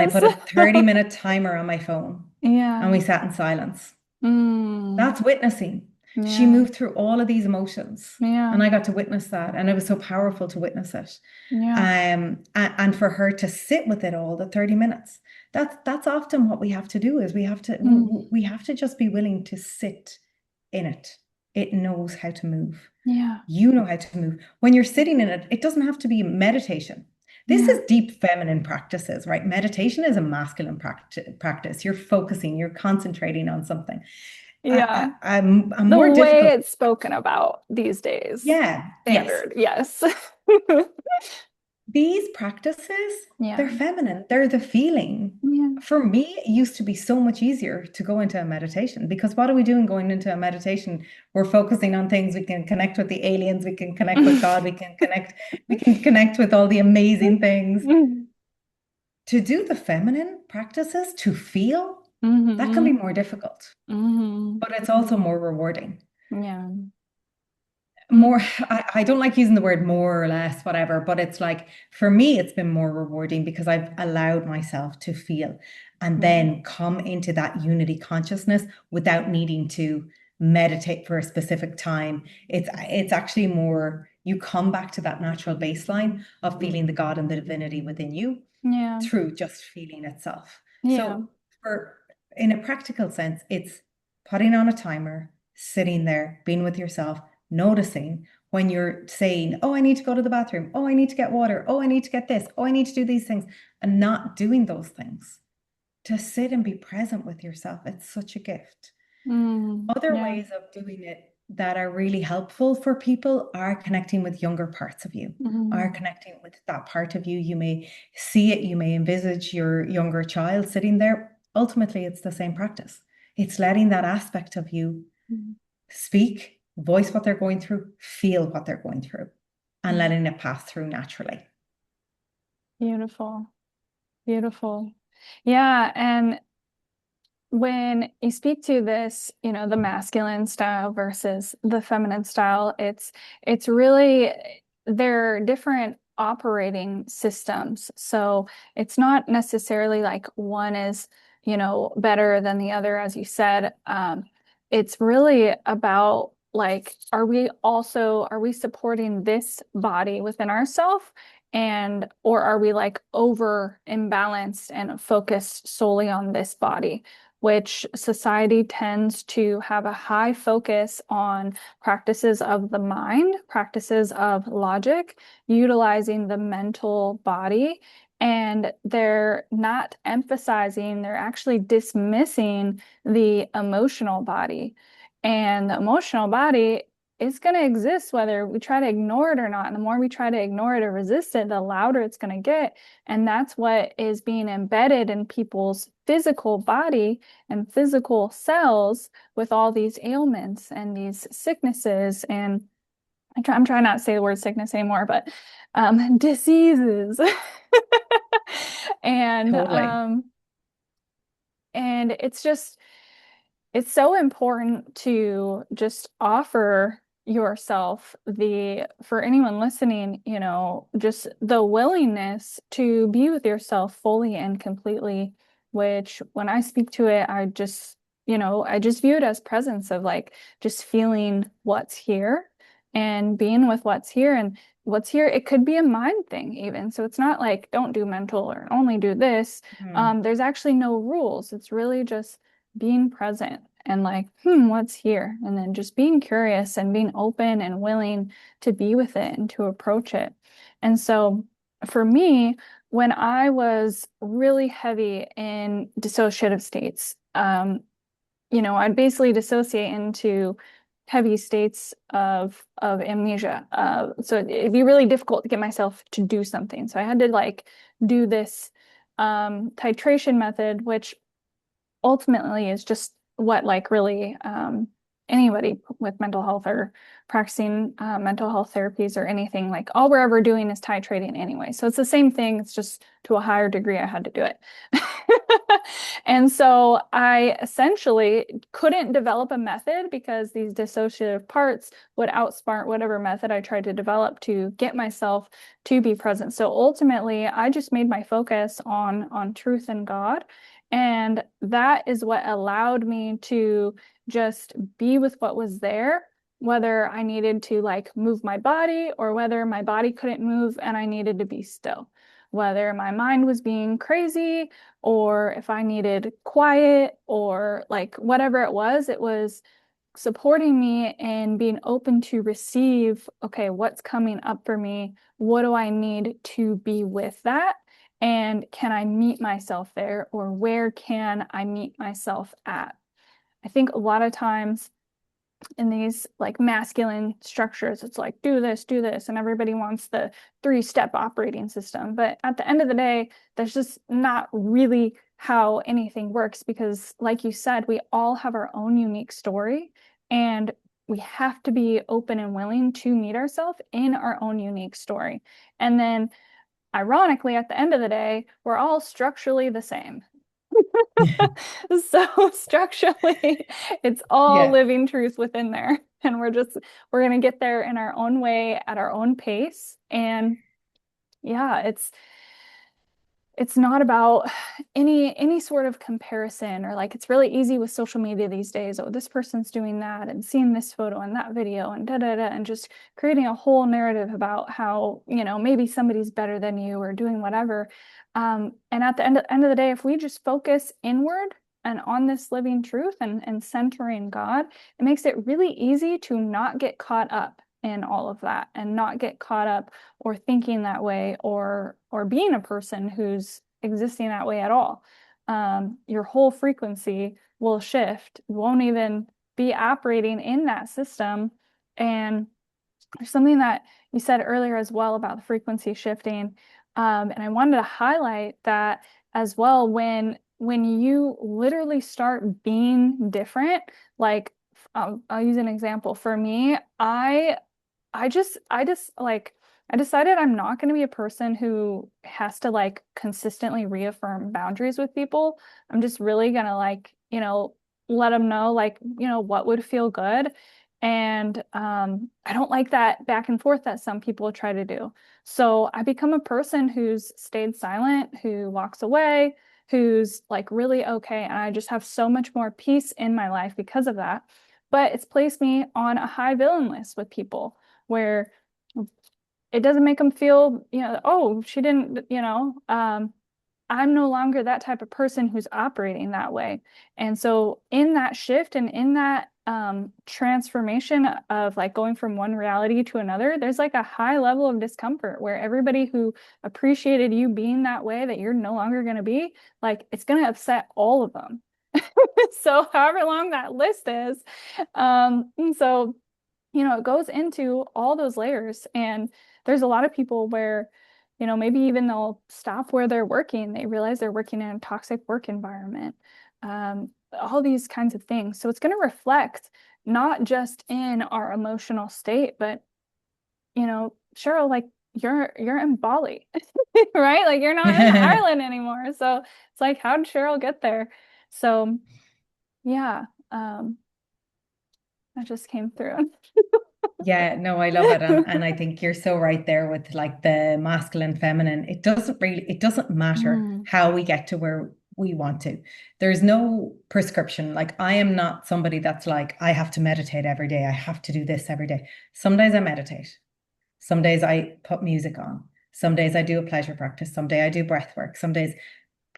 I Yes. put a 30-minute timer on my phone and Yeah. we sat in silence. Mm. That's witnessing. She Yeah. moved through all of these emotions, Yeah. and I got to witness that, and it was so powerful to witness it. Yeah. And for her to sit with it all the 30 minutes. That's often what we have to do is Mm. we have to just be willing to sit in it. It knows how to move. Yeah. You know how to move. When you're sitting in it, it doesn't have to be meditation. This Yeah. is deep feminine practices, right? Meditation is a masculine practice. You're focusing, you're concentrating on something. Yeah. A The more way difficult, it's spoken about these days. yeah, yes. Standard. Yes. These practices, Yeah. they're feminine, they're the feeling. Yeah. For me, it used to be so much easier to go into a meditation because what are we doing going into a meditation? We're focusing on things. We can connect with the aliens, we can connect with God, we can connect with all the amazing things. To do the feminine practices, to feel, that can Mm-hmm. be more difficult, Mm-hmm. but it's also more rewarding. Yeah. Mm. More, I don't like using the word more or less, whatever, but it's like for me, it's been more rewarding because I've allowed myself to feel and Yeah. then come into that unity consciousness without needing to meditate for a specific time. It's actually more you come back to that natural baseline of feeling the God and the divinity within you Yeah. through just feeling itself. Yeah. So for in a practical sense, it's putting on a timer, sitting there, being with yourself, noticing when you're saying, oh, I need to go to the bathroom. Oh, I need to get water. Oh, I need to get this. Oh, I need to do these things, and not doing those things. To sit and be present with yourself, it's such a gift. Other Yeah. ways of doing it that are really helpful for people are connecting with younger parts of you, are Mm, connecting with that part of you. You may see it, you may envisage your younger child sitting there. Ultimately, it's the same practice. It's letting that aspect of you mm, speak, voice what they're going through, feel what they're going through, and mm. letting it pass through naturally. Beautiful. Beautiful. Yeah. And when you speak to this, the masculine style versus the feminine style, it's really they're different operating systems. So it's not necessarily like one is, better than the other, as you said. It's really about like, are we supporting this body within ourselves? And or are we like over imbalanced and focused solely on this body? Which society tends to have a high focus on practices of the mind, practices of logic, utilizing the mental body. And they're not emphasizing, they're actually dismissing the emotional body. And the emotional body is going to exist whether we try to ignore it or not. And the more we try to ignore it or resist it, the louder it's going to get. And that's what is being embedded in people's physical body and physical cells with all these ailments and these sicknesses. And I'm trying not to say the word sickness anymore, but diseases. and Totally. um, and it's so important to just offer yourself for anyone listening, just the willingness to be with yourself fully and completely, which when I speak to it, I just view it as presence of like just feeling what's here and being with what's here. And what's here, it could be a mind thing even. So it's not like don't do mental or only do this. Mm. There's actually no rules. It's really just being present and like, what's here? And then just being curious and being open and willing to be with it and to approach it. And so for me, when I was really heavy in dissociative states, I'd basically dissociate into heavy states of amnesia. So it'd be really difficult to get myself to do something. So I had to like do this titration method, which ultimately is just what like really anybody with mental health or practicing mental health therapies or anything like all we're ever doing is titrating anyway. So it's the same thing. It's just to a higher degree I had to do it. And so I essentially couldn't develop a method because these dissociative parts would outsmart whatever method I tried to develop to get myself to be present. So ultimately, I just made my focus on truth and God. And that is what allowed me to just be with what was there, whether I needed to like move my body or whether my body couldn't move and I needed to be still, whether my mind was being crazy or if I needed quiet or like whatever it was supporting me and being open to receive, okay, what's coming up for me? What do I need to be with that? And can I meet myself there? Or where can I meet myself at? I think a lot of times in these like masculine structures, it's like, do this, and everybody wants the three-step operating system. But at the end of the day, that's just not really how anything works because, like you said, we all have our own unique story, and we have to be open and willing to meet ourselves in our own unique story. And then, ironically, at the end of the day, we're all structurally the same. So structurally, it's all Yeah. living truth within there. And we're going to get there in our own way at our own pace. And yeah, it's not about any sort of comparison or like it's really easy with social media these days. Oh, this person's doing that and seeing this photo and that video and da da da and just creating a whole narrative about how, maybe somebody's better than you or doing whatever. And at the end of the day, if we just focus inward and on this living truth and centering God, it makes it really easy to not get caught up in all of that and not get caught up or thinking that way or being a person who's existing that way at all. your whole frequency will shift, won't even be operating in that system. And there's something that you said earlier as well about the frequency shifting. And I wanted to highlight that as well when you literally start being different, like I'll use an example. For me, I just like I decided I'm not going to be a person who has to like consistently reaffirm boundaries with people. I'm just really going to like, let them know like, what would feel good. And I don't like that back and forth that some people try to do. So I become a person who's stayed silent, who walks away, who's like really okay. And I just have so much more peace in my life because of that. But it's placed me on a high villain list with people where it doesn't make them feel, oh, she didn't, I'm no longer that type of person who's operating that way. And so in that shift and in that transformation of like going from one reality to another, there's like a high level of discomfort where everybody who appreciated you being that way that you're no longer going to be, like it's going to upset all of them. So however long that list is. And so it goes into all those layers. And there's a lot of people where, maybe even they'll stop where they're working. They realize they're working in a toxic work environment, all these kinds of things. So it's going to reflect not just in our emotional state, but, Cheryl, like you're in Bali, right? Like you're not in the island anymore. So it's like, how did Cheryl get there? So yeah, that just came through. Yeah, no, I love it. And I think you're so right there with like the masculine, feminine. It doesn't matter Mm, how we get to where we want to. There's no prescription. Like I am not somebody that's like, I have to meditate every day. I have to do this every day. Some days I meditate. Some days I put music on. Some days I do a pleasure practice. Some day I do breath work. Some days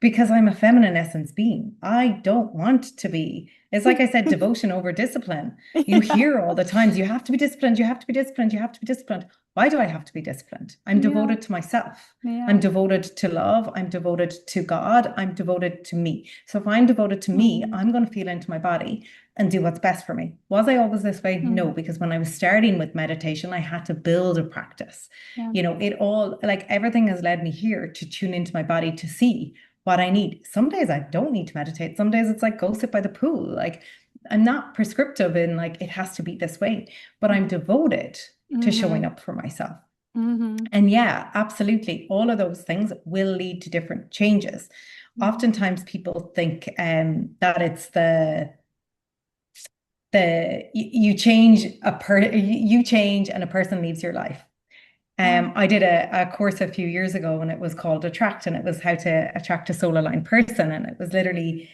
because I'm a feminine essence being. I don't want to be. It's like I said, devotion over discipline. You yeah, hear all the times, you have to be disciplined, you have to be disciplined, you have to be disciplined. Why do I have to be disciplined? I'm yeah, devoted to myself. I'm yeah. devoted to love. I'm devoted to God. I'm devoted to me. So if I'm devoted to me, Mm, I'm going to feel into my body and do what's best for me. Was I always this way? No, mm, because when I was starting with meditation, I had to build a practice. yeah, It all, like everything has led me here to tune into my body to see what I need. Some days I don't need to meditate. Some days it's like go sit by the pool. Like I'm not prescriptive in like it has to be this way, but I'm devoted to showing mm-hmm, up for myself. mm-hmm, And yeah, absolutely. All of those things will lead to different changes. mm, Oftentimes people think that it's you change you change and a person leaves your life. yeah, I did a course a few years ago and it was called Attract, and it was how to attract a soul aligned person. And it was literally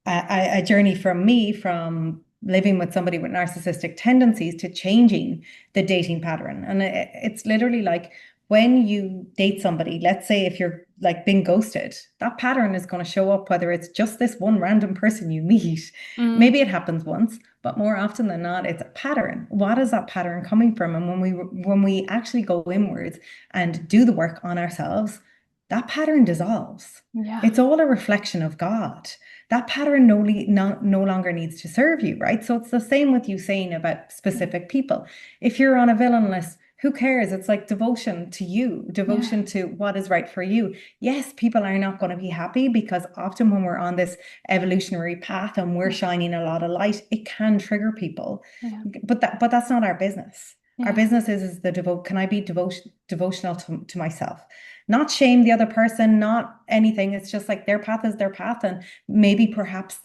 a journey from me from living with somebody with narcissistic tendencies to changing the dating pattern. And it's literally like when you date somebody, let's say if you're like being ghosted, that pattern is going to show up, whether it's just this one random person you meet. mm, Maybe it happens once, but more often than not, it's a pattern. What is that pattern coming from? And when we actually go inwards and do the work on ourselves, that pattern dissolves. yeah, It's all a reflection of God. That pattern no longer needs to serve you, right? So it's the same with you saying about yeah, specific people. If you're on a villain list, who cares? It's like devotion to you, yeah, devotion to what is right for you. Yes, people are not going to be happy because often when we're on this evolutionary path and we're yeah, shining a lot of light, it can trigger people. yeah, But that's not our business. Our yeah, business is the can I be devotional to myself? Not shame the other person, not anything. It's just like their path is their path. And maybe perhaps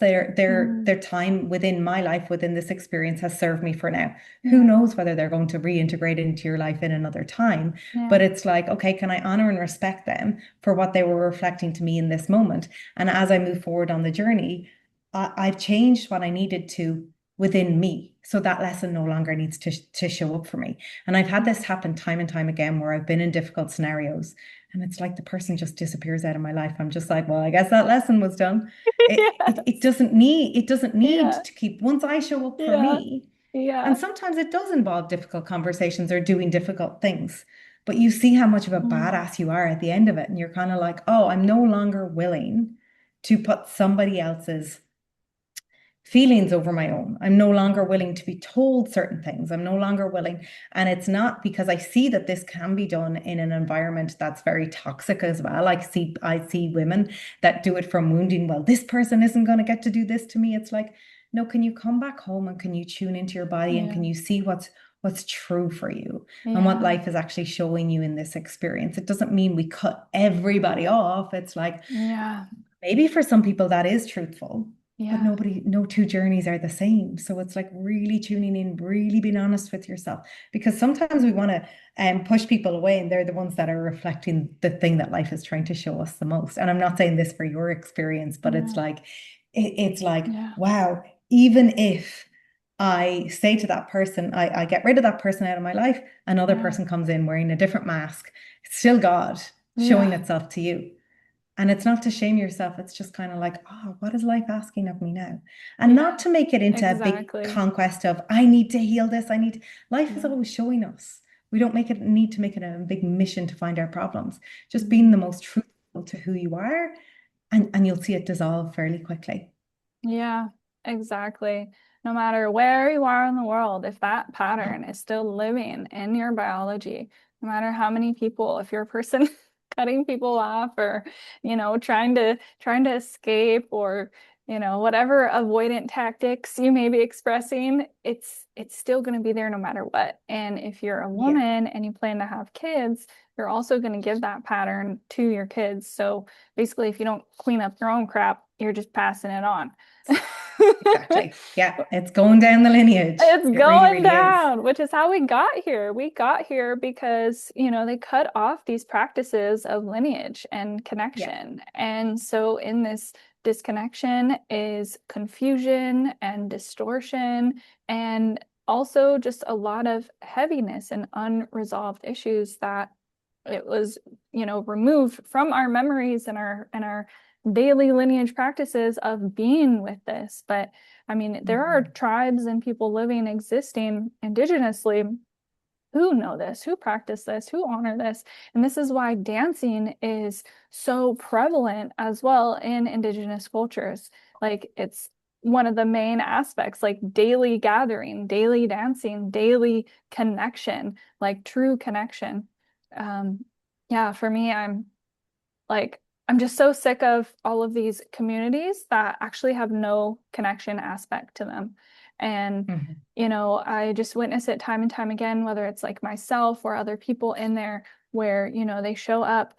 mm, their time within my life, within this experience has served me for now. Who yeah, knows whether they're going to reintegrate into your life in another time. yeah, But it's like, okay, can I honor and respect them for what they were reflecting to me in this moment? And as I move forward on the journey, I've changed what I needed to within me. So that lesson no longer needs to show up for me. And I've had yeah, this happen time and time again where I've been in difficult scenarios and it's like the person just disappears out of my life. I'm just like, well, I guess that lesson was done. It yes, doesn't need yeah, to keep once I show up for yeah, me. yeah, And sometimes it does involve difficult conversations or doing difficult things. But you see how much of a mm, badass you are at the end of it. And you're kind of like, oh, I'm no longer willing to put somebody else's feelings over my own. I'm no longer willing to be told certain things. I'm no longer willing. And it's not because I see that this can be done in an environment that's very toxic as well. I see women that do it from wounding. Well, this person isn't going to get to do this to me. It's like, no, can you come back home and can you tune into your body and Yeah. can you see what's true for you and what Yeah. life is actually showing you in this experience? It doesn't mean we cut everybody off. It's like Yeah. maybe for some people that is truthful, but Yeah. no two journeys are the same. So it's like really tuning in, really being honest with yourself, because sometimes we want to push people away, and they're the ones that are reflecting the thing that life is trying to show us the most. And I'm not saying this for your experience, but it's Yeah. like it's like, Yeah. wow, even if I say to that person, I get rid of that person out of my life, another Yeah. person comes in wearing a different mask. It's still God showing Yeah. itself to you. And it's not to shame yourself. It's just kind of like, oh, what is life asking of me now? And not Yeah. to make it into a big Exactly. conquest of, I need to heal this. Life is Yeah. always showing us. We don't need to make it a big mission to find our problems. Just being Mhm. the most truthful to who you are, and you'll see it dissolve fairly quickly. Yeah, exactly. No matter where you are in the world, if that pattern is still living in your biology, no matter how many people, if you're a person cutting people off or, trying to escape or, whatever avoidant tactics you may be expressing, it's still going to be there no matter what. And if you're a Yeah, woman and you plan to have kids, you're also going to give that pattern to your kids. So basically, if you don't clean up your own crap, you're just passing it on. exactly. Yeah, it's going down the lineage. It's It really, going really is. down, which is how we got here. We got here because, they cut off these practices of lineage and Yeah. connection. And so in this disconnection is confusion and distortion and also just a lot of heaviness and unresolved issues that it was, removed from our memories and our daily lineage practices of being with this. But I mean, there are Mhm. tribes and people living, existing indigenously who know this, who practice this, who honor this. And this is why dancing is so prevalent as well in indigenous cultures. Like it's one of the main aspects, like daily gathering, daily dancing, daily connection, like true connection. Um, yeah, for me, I'm just so sick of all of these communities that actually have no connection aspect to them. And, Mhm. I just witness it time and time again, whether it's like myself or other people in there where, they show up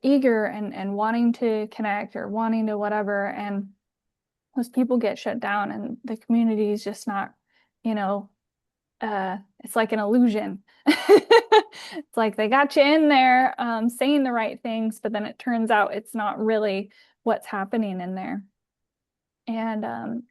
eager and wanting to connect or wanting to whatever. And those people get shut down and the community is just not, you know, it's like an illusion. It's like they got you in there saying the right things, but then it turns out it's not really what's happening in there. And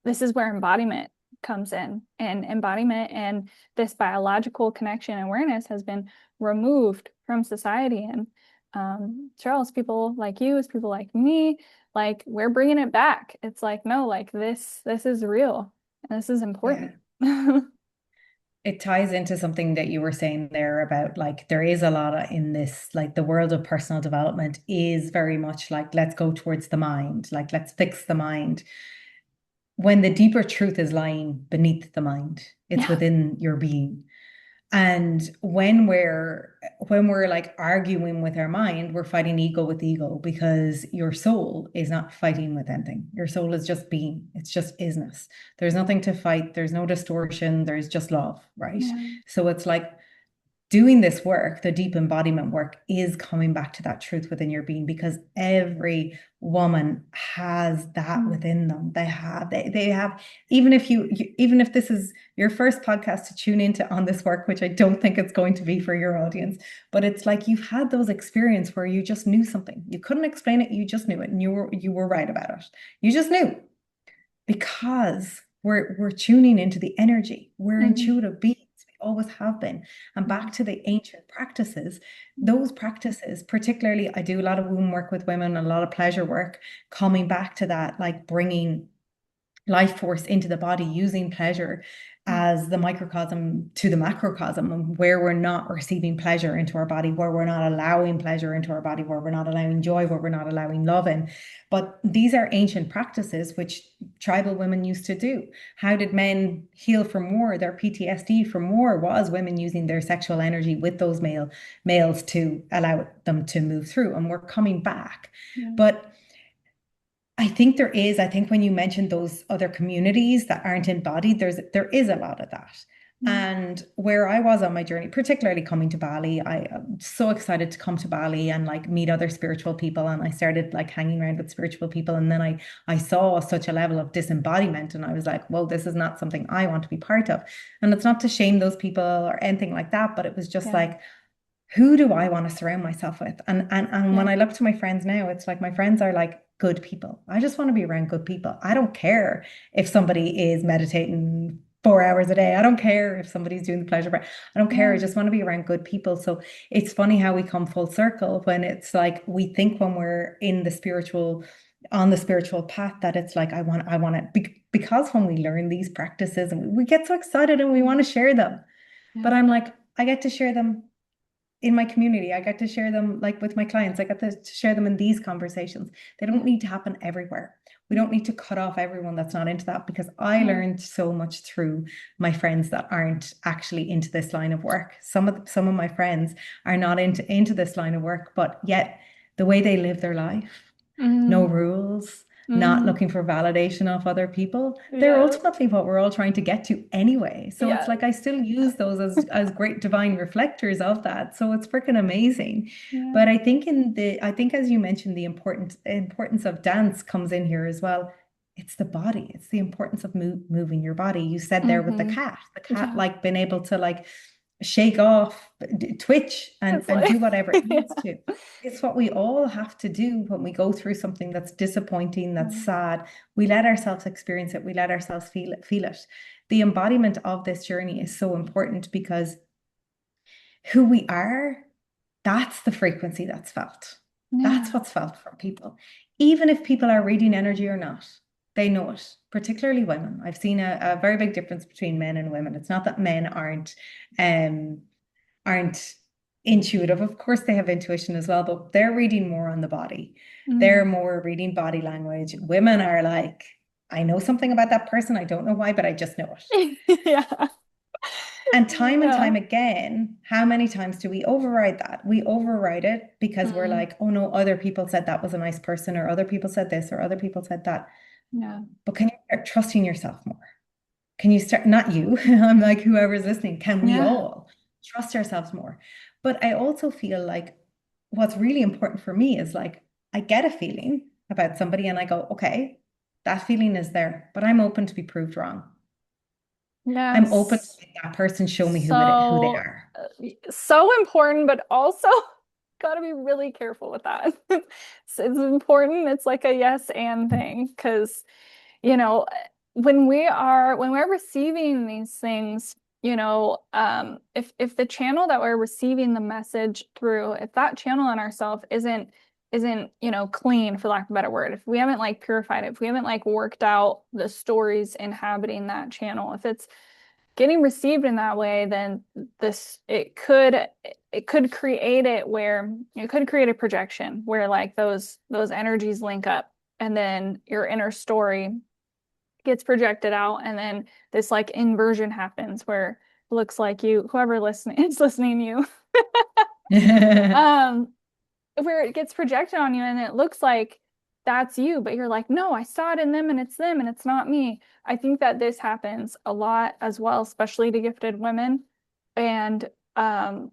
this is where embodiment comes in. And embodiment and this biological connection and awareness has been removed from society. And Cheryl, it's people like you, it's people like me, like we're bringing it back. It's like, no, like this is real and this is Yeah. important. It ties into something that you were saying there about like there is a lot of, in this, like the world of personal development is very much like let's go towards the mind, like let's fix the mind, when the deeper truth is lying beneath the mind. It's Yeah. within your being. And when we're like arguing with our mind, we're fighting ego with ego, because your soul is not fighting with anything. Your soul is just being. It's just isness. There's nothing to fight. There's no distortion. There's just love, right? Yeah. So it's like doing this work, the deep embodiment work, is coming back to that truth within your being, because every woman has that Mm. within them. They have, even if this is your first podcast to tune into on this work, which I don't think it's going to be for your audience, but it's like you've had those experiences where you just knew something. You couldn't explain it, you just knew it, and you were right about it. You just knew, because we're tuning into the energy. We're Mhm. intuitive beings. We always have been. And back Mhm. to the ancient practices, Mhm. those practices, particularly, I do a lot of womb work with women, a lot of pleasure work, coming back to that, like bringing life force into the body, using pleasure as the microcosm to the macrocosm, and where we're not receiving pleasure into our body, where we're not allowing pleasure into our body, where we're not allowing joy, where we're not allowing love in. But these are ancient practices which tribal women used to do. How did men heal from war? Their PTSD from war was women using their sexual energy with those males to allow them to move through. And we're coming back. Yeah. But I think when you mentioned those other communities that aren't embodied, there is a lot of that. Yeah. And where I was on my journey, particularly coming to Bali, I am so excited to come to Bali and like meet other spiritual people. And I started like hanging around with spiritual people. And then I saw such a level of disembodiment, and I was like, whoa, this is not something I want to be part of. And it's not to shame those people or anything like that, but it was just Yeah. like, who do I want to surround myself with? And when Yeah. I look to my friends now, it's like my friends are like good people. I just want to be around good people. I don't care if somebody is meditating 4 hours a day. I don't care if somebody's doing the pleasure breath. I don't care. I Yeah. just want to be around good people. So it's funny how we come full circle when it's like we think when we're in the spiritual on the spiritual path that it's like I want it because when we learn these practices and we get so excited and we want to share them. But Yeah. I'm like, I get to share them in my community. I get to share them like with my clients. I get to share them in these conversations. They don't Yeah. need to happen everywhere. We don't need to cut off everyone that's not into that, because I Yeah. learned so much through my friends that aren't actually into this line of work. Some of my friends are not into this line of work, but yet the way they live their life, no Mm. rules, not Mm. looking for validation of other people. They're Yeah. ultimately what we're all trying to get to anyway. So it's Yeah. like I still use those as great divine reflectors of that. So it's freaking amazing. Yeah. But I think as you mentioned, the importance of dance comes in here as well. It's the body. It's the importance of moving your body. You said there with Mm-hmm. the cat Yeah. like being able to like shake off, twitch It's and like do whatever it yeah. needs to. It's what we all have to do when we go through something that's disappointing, that's Yeah. sad. We let ourselves experience it. We let ourselves feel it. The embodiment of this journey is so important because who we are, that's the frequency that's felt. That's Yeah. what's felt from people. Even if people are reading energy or not, they know it, particularly women. I've seen a very big difference between men and women. It's not that men um, aren't intuitive. Of course, they have intuition as well, but they're reading more on the body. They're Mm. more reading body language. Women are like, I know something about that person. I don't know why, but I just know it. Yeah. And Yeah. time again, how many times do we override that? We override it because we're Mm. like, oh no, other people said that was a nice person, or other people said this, or other people said that. Yeah. But can you start trusting yourself more? Can you start, not you, I'm like, whoever's listening, can we Yeah. all trust ourselves more? But I also feel like what's really important for me is like, I get a feeling about somebody and I go, okay, that feeling is there, but I'm open to be proved wrong. I'm open to Yes. let that person show me who they So, are. so important, but also got to be really careful with that. It's important. It's like a yes and thing because, you know, when we're receiving these things, if the channel that we're receiving the message through, if that channel in ourself isn't, clean, for lack of a better word, if we haven't like purified it, if we haven't like worked out the stories inhabiting that channel, if it's getting received in that way, then this it could create it where it could create a projection where like those energies link up, and then your inner story gets projected out, and then this like inversion happens where it looks like you, whoever listening is listening to you, um where it gets projected on you and it looks like that's you, but you're like, no, I saw it in them and it's not me. I think that this happens a lot as well, especially to gifted women. And I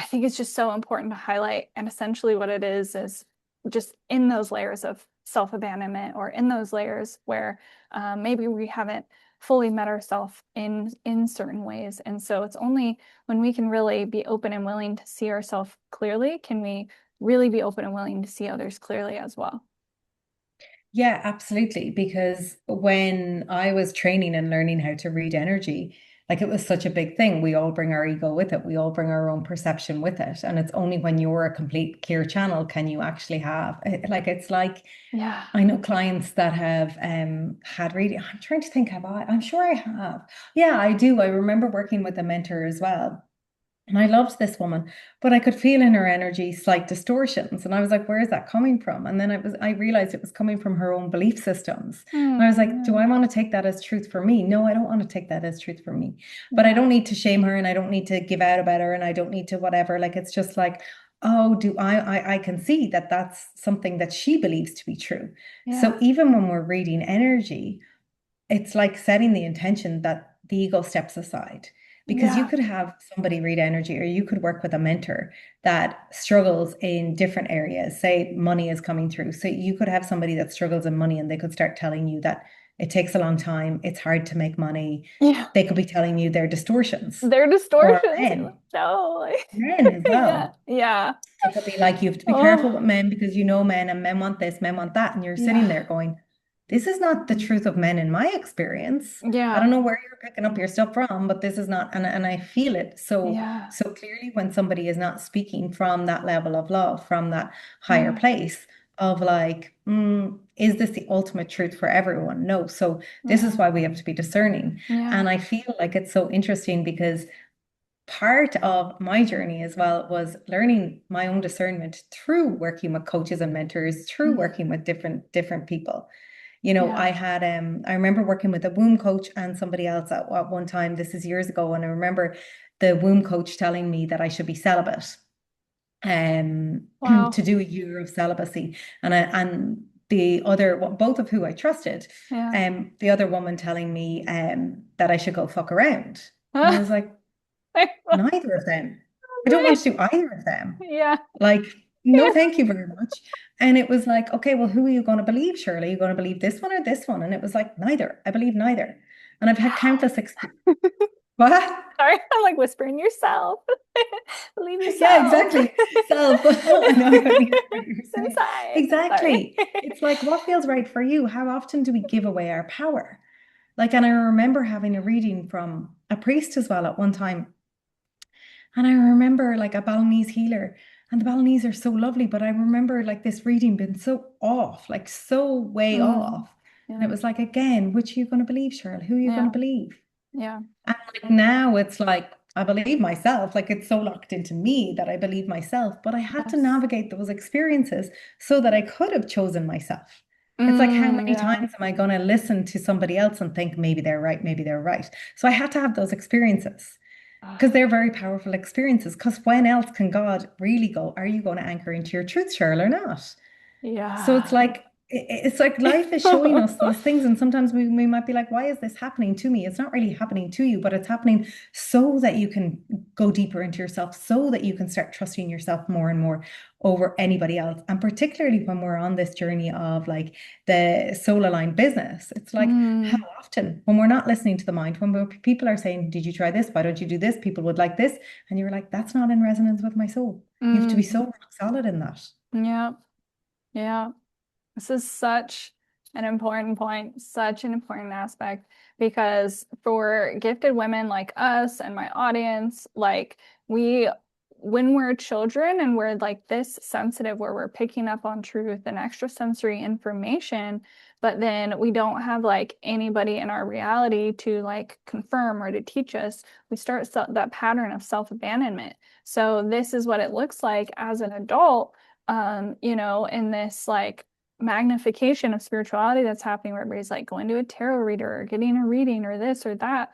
think it's just so important to highlight. And essentially, what it is just in those layers of self-abandonment, or in those layers where maybe we haven't fully met ourselves in certain ways. And so it's only when we can really be open and willing to see ourselves clearly can we really be open and willing to see others clearly as well. Yeah, absolutely. Because when I was training and learning how to read energy, Like it was such a big thing. We all bring our ego with it. We all bring our own perception with it. And it's only when you're a complete clear channel can you actually have like it's like Yeah. I know clients that have had reading. I'm trying to think, have I? I'm sure I have. Yeah, I do. I remember working with a mentor as well. And I loved this woman, but I could feel in her energy slight distortions. And I was like, where is that coming from? And then I realized it was coming from her own belief systems. And I was like, do Mm, I want to take that as truth for me? No, I don't want to take that as truth for me. But I yeah. don't need to shame her and I don't need to give out about her and I don't need to whatever. Like it's just like, oh, do I can see that that's something that she believes to be true. So Yeah. even when we're reading energy, it's like setting the intention that the ego steps aside because you Yeah. could have somebody read energy or you could work with a mentor that struggles in different areas. Say money is coming through. So you could have somebody that struggles in money and they could start telling you that it takes a long time, it's hard to make money. Yeah. They could be telling you their distortions They're or distortions. No. men as Yeah. well. Yeah. It could be like you have to be careful Oh, with men because you know men and men want this, men want that. And you're yeah. sitting there going, this is not the truth of men in my experience. I Yeah. don't know where you're picking up your stuff from, but this is not, and I feel it Yeah. so clearly when somebody is not speaking from that level of love, from that higher Mm, place of like, is this the ultimate truth for everyone? No. So this is yeah. why we have to be discerning. Yeah. And I feel like it's so interesting because part of my journey as well was learning my own discernment through working with coaches and mentors, through Mm, working with different people. You know, yeah. I remember working with a womb coach and somebody else at one time, this is years ago, and I remember the womb coach telling me that I should be celibate to Wow. do a year of celibacy. And the other both of who I trusted, Yeah. the other woman telling me that I should go fuck around. And I was like, neither of them. I don't want to do either of them. Yeah. Like, no, thank you very much. And it was like, okay, well, who are you going to believe, Shirley? Are you going to believe this one or this one? And it was like, neither. I believe neither. And I've had Wow. countless experiences. What? Sorry, I'm like whispering yourself. Believe Yeah, yourself. exactly. Self. I know I couldn't hear what you were It's saying. inside. Sorry. Exactly. It's like, what feels right for you? How often do we give away our power? Like, and I remember having a reading from a priest as well at one time. And I remember like a Balinese healer, and the Balinese are so lovely, but I remember like this reading being so off, like so way Mm, off. And yeah. it was like, again, which are you going to believe, Cheryl? Who are you going Yeah. to believe? Yeah. And like now it's like, I believe myself, like it's so locked into me that I believe myself, but I had to Yes. navigate those experiences so that I could have chosen myself. It's like, how Mm, many yeah. times am I going to listen to somebody else and think maybe they're right, maybe they're right? So I had to have those experiences because Ah, they're very powerful experiences. Because when else can God really go, are you going to anchor into your truth, Cheryl, or not? So it's yeah. like it's like life is showing us those things, and sometimes we might be like, why is this happening to me? It's not really happening to you, but it's happening so that you can go deeper into yourself, so that you can start trusting yourself more and more over anybody else. And particularly when we're on this journey of like the soul aligned business, it's like how Mm, often when we're not listening to the mind, when people are saying, did you try this? Why don't you do this? People would like this. And you're like, that's not in resonance with my soul. You have to be so mm, rock solid in that. yeah. Yeah. This is such an important point, such an important aspect, because for gifted women like us and my audience, like we, when we're children and we're like this sensitive, where we're picking up on truth and extrasensory information, but then we don't have like anybody in our reality to like confirm or to teach us, we start that pattern of self-abandonment. So this is what it looks like as an adult, in this like magnification of spirituality that's happening where everybody's like going to a tarot reader or getting a reading or this or that.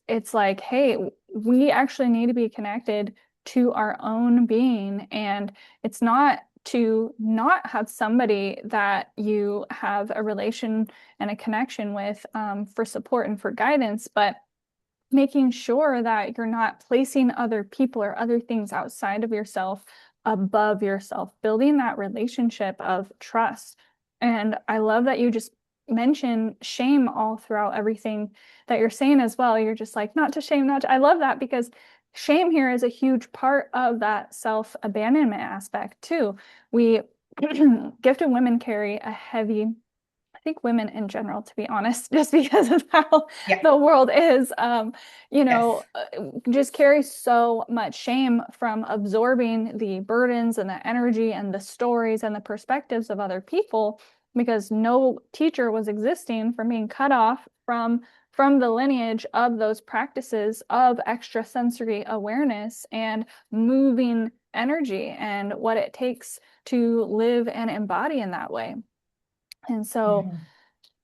It's like, hey, we actually need to be connected to our own being. And it's not to not have somebody that you have a relation and a connection with, for support and for guidance, but making sure that you're not placing other people or other things outside of yourself above yourself, building that relationship of trust. And I love that you just mention shame all throughout everything that you're saying as well. You're just like, not to shame, not to, I love that because shame here is a huge part of that self-abandonment aspect too. We gifted women carry a heavy think women in general, to be honest, just because of how Yeah. the world is, Yes. just carry so much shame from absorbing the burdens and the energy and the stories and the perspectives of other people because no teacher was existing from being cut off from the lineage of those practices of extrasensory awareness and moving energy and what it takes to live and embody in that way. And so Mhm.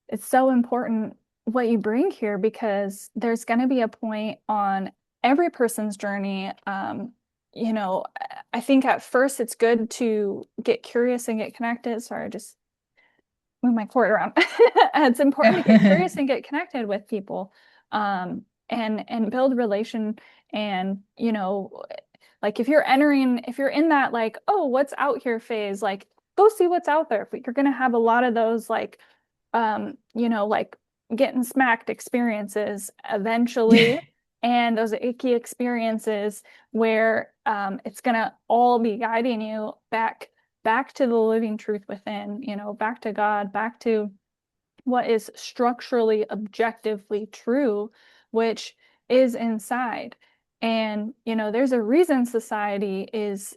it's so important what you bring here because there's going to be a point on every person's journey. You know, I think at first it's good to get curious and get connected. Sorry, I just move my cord around. It's important to get curious and get connected with people, and build relation. And like if you're in that like, oh, what's out here phase, like go see what's out there. But you're gonna have a lot of those like, like getting smacked experiences eventually, Yeah. and those icky experiences where it's gonna all be guiding you back to the living truth within, back to God, back to what is structurally, objectively true, which is inside. And, there's a reason society is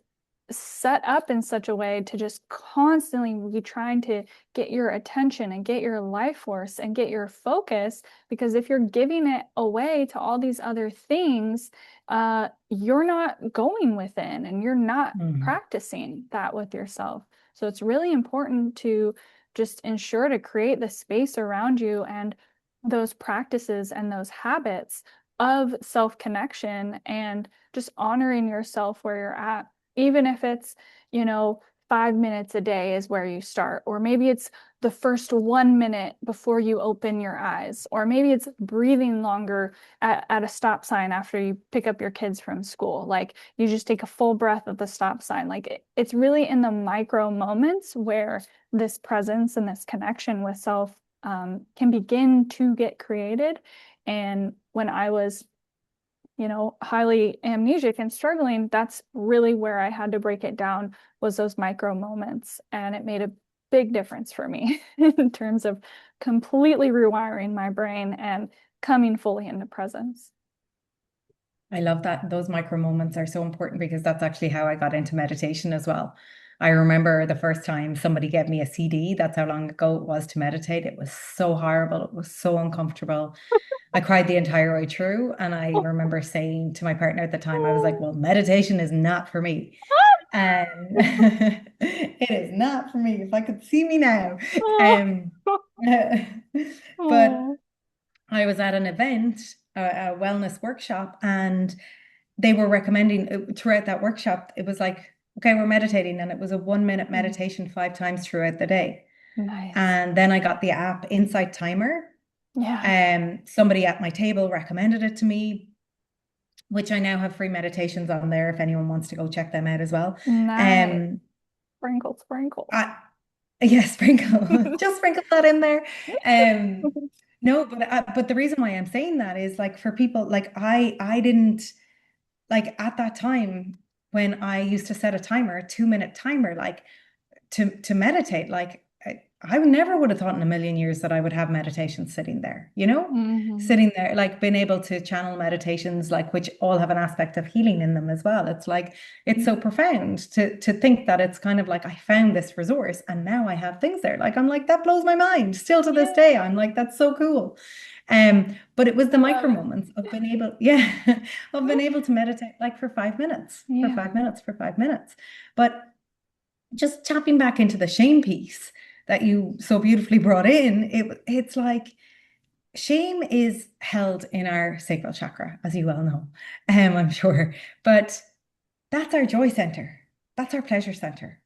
set up in such a way to just constantly be trying to get your attention and get your life force and get your focus. Because if you're giving it away to all these other things, you're not going within and you're not Mhm. practicing that with yourself. So it's really important to just ensure to create the space around you and those practices and those habits of self-connection and just honoring yourself where you're at, even if it's, you know, 5 minutes a day is where you start, or maybe it's the first 1 minute before you open your eyes, or maybe it's breathing longer at a stop sign after you pick up your kids from school. Like you just take a full breath at the stop sign. Like it's really in the micro moments where this presence and this connection with self can begin to get created. And when I was, highly amnesic and struggling, that's really where I had to break it down was those micro moments. And it made a big difference for me in terms of completely rewiring my brain and coming fully into presence. I love that. Those micro moments are so important because that's actually how I got into meditation as well. I remember the first time somebody gave me a CD. That's how long ago it was to meditate. It was so horrible. It was so uncomfortable. I cried the entire way through. And I remember saying to my partner at the time, I was like, well, meditation is not for me. And it is not for me. If I could see me now. Um, but Oh, I was at an event, a wellness workshop, and they were recommending throughout that workshop, it was like, okay, we're meditating. And it was a 1 minute meditation 5 times throughout the day. nice. And then I got the app Insight Timer. Yeah, Somebody at my table recommended it to me, which I now have free meditations on there if anyone wants to go check them out as well. nice. Um, Sprinkle, sprinkle. I, yeah, sprinkle, just sprinkle that in there. Um, no, but the reason why I'm saying that is like for people like I didn't like at that time when I used to set a timer, a 2 minute timer, like to meditate, like I never would have thought in a million years that I would have meditation sitting there, Hmm. sitting there, like being able to channel meditations, like which all have an aspect of healing in them as well. It's like it's so profound to think that it's kind of like I found this resource and now I have things there. Like I'm like that blows my mind. Still to this Yeah, day, I'm like that's so cool. But it was the I love micro it. moments of being able, yeah, of being able to meditate like for 5 minutes, for Yeah. 5 minutes, for 5 minutes. But just tapping back into the shame piece that you so beautifully brought in, it's like shame is held in our sacral chakra, as you well know, I'm sure. But that's our joy center. That's our pleasure center.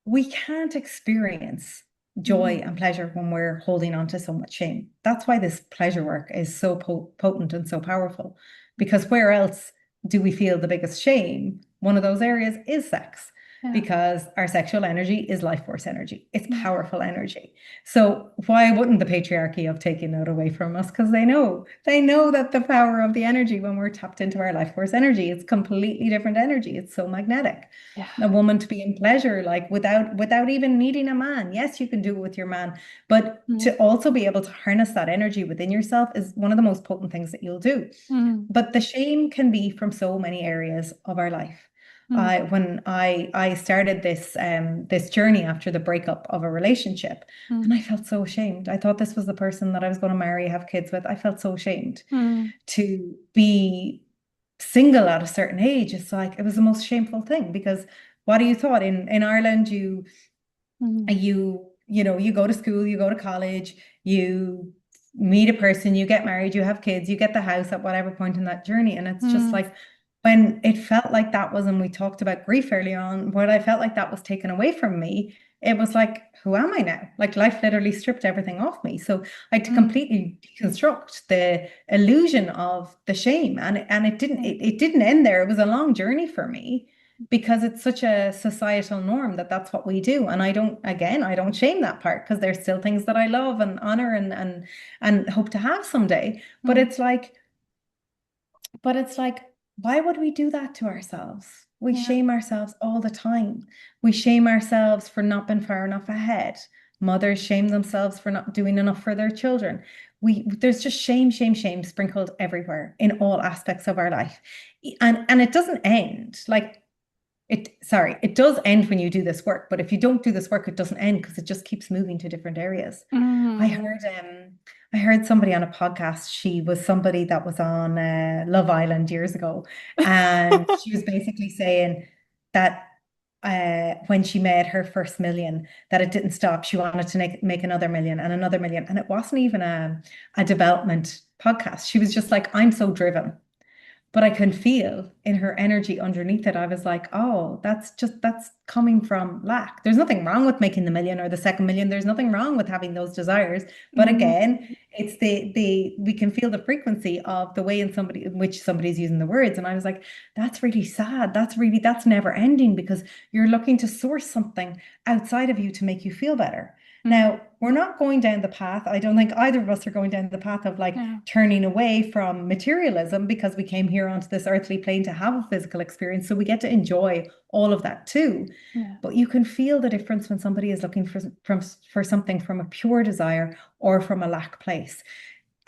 We can't experience joy Mhm. and pleasure when we're holding on to so much shame. That's why this pleasure work is so potent and so powerful. Because where else do we feel the biggest shame? One of those areas is sex. Yeah. because our sexual energy is life force energy. It's Yeah. powerful energy. So why wouldn't the patriarchy have taken it away from us? Because they know that the power of the energy when we're tapped into our life force energy, it's completely different energy. It's so magnetic. Yeah. A woman to be in pleasure, like without even needing a man. Yes, you can do it with your man, but Mm. to also be able to harness that energy within yourself is one of the most potent things that you'll do. Mm. But the shame can be from so many areas of our life. Mm. When I started this journey after the breakup of a relationship, Mm. and I felt so ashamed. I thought this was the person that I was going to marry, have kids with. I felt so ashamed Mm. to be single at a certain age. It's like it was the most shameful thing because what do you thought in Ireland Mm. you go to school, you go to college, you meet a person, you get married, you have kids, you get the house at whatever point in that journey. And it's just Mm. like when it felt like that was, and we talked about grief early on, when I felt like that was taken away from me, it was like, who am I now? Like life literally stripped everything off me. So I had to Mm. completely deconstruct the illusion of the shame. And Yeah. it didn't end there. It was a long journey for me because it's such a societal norm that that's what we do. And I don't shame that part because there's still things that I love and honor and hope to have someday. But Mm. it's like, why would we do that to ourselves? We Yeah. shame ourselves all the time. We shame ourselves for not being far enough ahead. Mothers shame themselves for not doing enough for their children. There's just shame, shame, shame sprinkled everywhere in all aspects of our life. And it doesn't end. Like it does end when you do this work, but if you don't do this work, it doesn't end because it just keeps moving to different areas. I Mm. heard I heard somebody on a podcast. She was somebody that was on Love Island years ago, and she was basically saying that when she made her first million, that it didn't stop. She wanted to make another million and another million, and it wasn't even a development podcast. She was just like, I'm so driven. But I can feel in her energy underneath it. I was like, oh, that's coming from lack. There's nothing wrong with making the million or the second million. There's nothing wrong with having those desires. But Mm. again, it's the we can feel the frequency of the way in which somebody's using the words. And I was like, that's really sad. That's never ending because you're looking to source something outside of you to make you feel better. Mm. Now, we're not going down the path. I don't think either of us are going down the path of like Yeah. turning away from materialism because we came here onto this earthly plane to have a physical experience. So we get to enjoy all of that too. Yeah. But you can feel the difference when somebody is looking for something from a pure desire or from a lack place.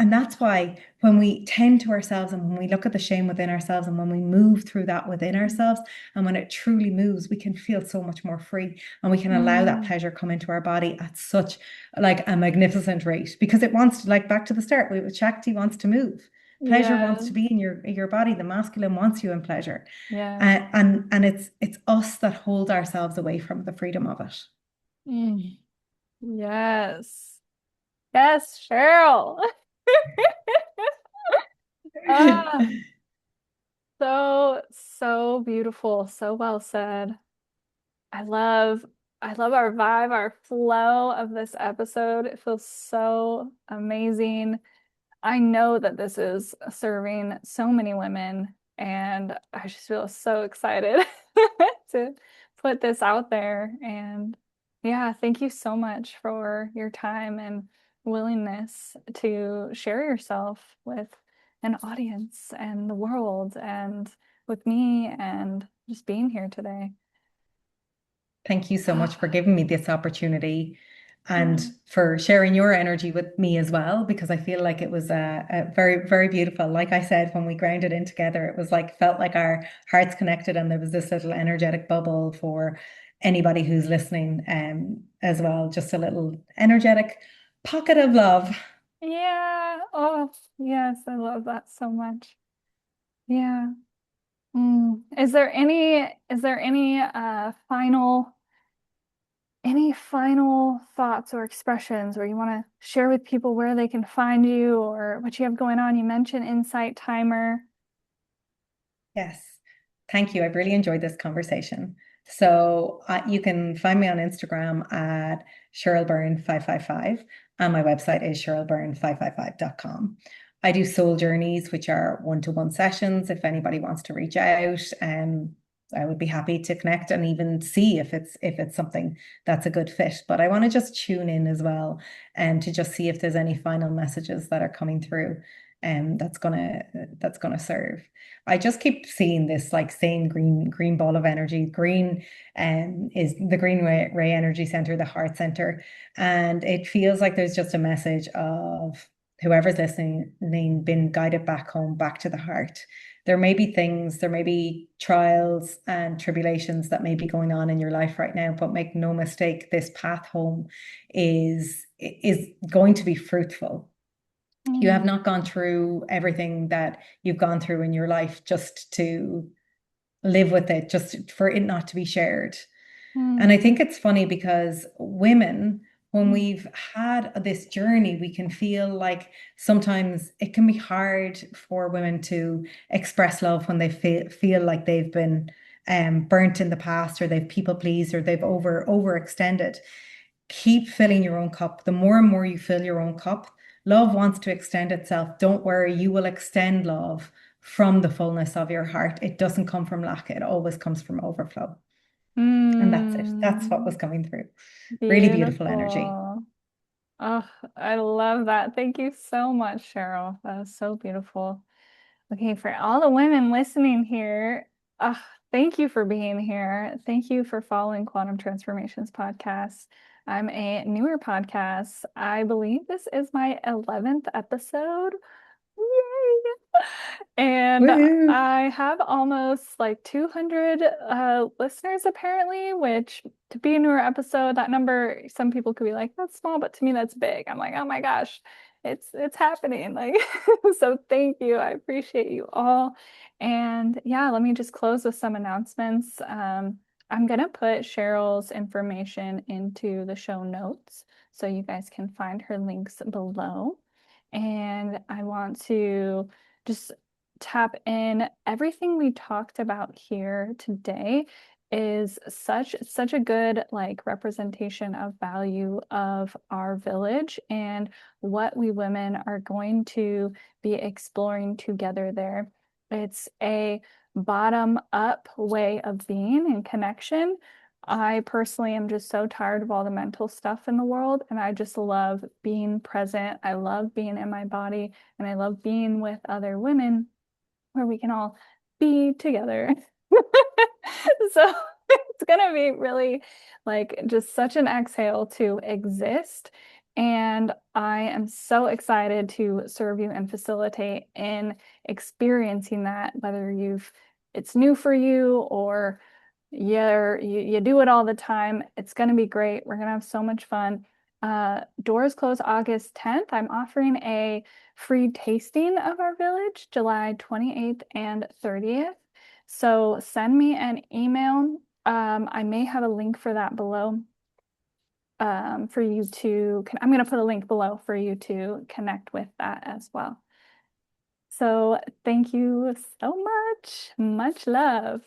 And that's why when we tend to ourselves and when we look at the shame within ourselves and when we move through that within ourselves and when it truly moves, we can feel so much more free and we can allow that Mm. pleasure come into our body at such like a magnificent rate because it wants to, like back to the start, Shakti wants to move. Pleasure wants Yes. to be in your body. The masculine wants you in pleasure. Yes. And it's us that hold ourselves away from the freedom of it. Mm. Yes. Yes, Cheryl. Ah, so beautiful. So well said. I love I love our vibe, our flow of this episode. It feels so amazing. I know that this is serving so many women, and I just feel so excited to put this out there. And yeah, thank you so much for your time and willingness to share yourself with an audience and the world and with me and just being here today. Thank you so much for giving me this opportunity and Yeah. for sharing your energy with me as well, because I feel like it was a very, very beautiful. Like I said, when we grounded in together, it was like, felt like our hearts connected and there was this little energetic bubble for anybody who's listening as well. Just a little energetic pocket of love. Yeah. Oh, yes, I love that so much. Yeah. Is there any final thoughts or expressions where you want to share with people where they can find you or what you have going on? You mentioned Insight Timer. Yes. Thank you. I've really enjoyed this conversation. So you can find me on Instagram at Cheryl Byrne 555 and my website is cherylbyrne555.com. I do soul journeys, which are one-to-one sessions if anybody wants to reach out. I would be happy to connect and even see if it's something that's a good fit. But I want to just tune in as well and to just see if there's any final messages that are coming through and that's gonna serve. I just keep seeing this like same green ball of energy. Green is the green ray energy center, the heart center. And it feels like there's just a message of whoever's listening been guided back home, back to the heart. There may be things, there may be trials and tribulations that may be going on in your life right now, but make no mistake, this path home is going to be fruitful. You have Mm. not gone through everything that you've gone through in your life just to live with it, just for it not to be shared. And I Mm. think it's funny because women, when Mm. we've had this journey, we can feel like sometimes it can be hard for women to express love when they feel like they've been burnt in the past, or they've people pleased, or they've overextended. Keep filling your own cup. The more and more you fill your own cup, love wants to extend itself. Don't worry, you will extend love from the fullness of your heart. It doesn't come from lack, it always comes from overflow. And that's it. That's what was Mm. coming through. Really beautiful energy. Beautiful. Oh, I love that. Thank you so much, Cheryl. That was so beautiful. Okay, for all the women listening here, thank you for being here. Thank you for following Quantum Transformations podcast. I'm a newer podcast. I believe this is my 11th episode. Yay! And Woohoo. I have almost like 200 listeners apparently, which to be a newer episode, that number, some people could be like, that's small, but to me that's big. I'm like, oh my gosh, it's happening. Like, so thank you. I appreciate you all. And yeah, let me just close with some announcements. I'm gonna put Cheryl's information into the show notes so you guys can find her links below. And I want to just tap in. Everything we talked about here today is such a good like representation of value of our village and what we women are going to be exploring together there. It's a bottom up way of being in connection. I personally am just so tired of all the mental stuff in the world, and I just love being present. I love being in my body, and I love being with other women where we can all be together. So it's gonna be really like just such an exhale to exist. And I am so excited to serve you and facilitate in experiencing that, whether it's new for you or you do it all the time. It's gonna be great. We're gonna have so much fun. Doors close August 10th. I'm offering a free tasting of our village July 28th and 30th. So send me an email. I may have a link for that below for you to, I'm going to put a link below for you to connect with that as well. So thank you so much. Much love.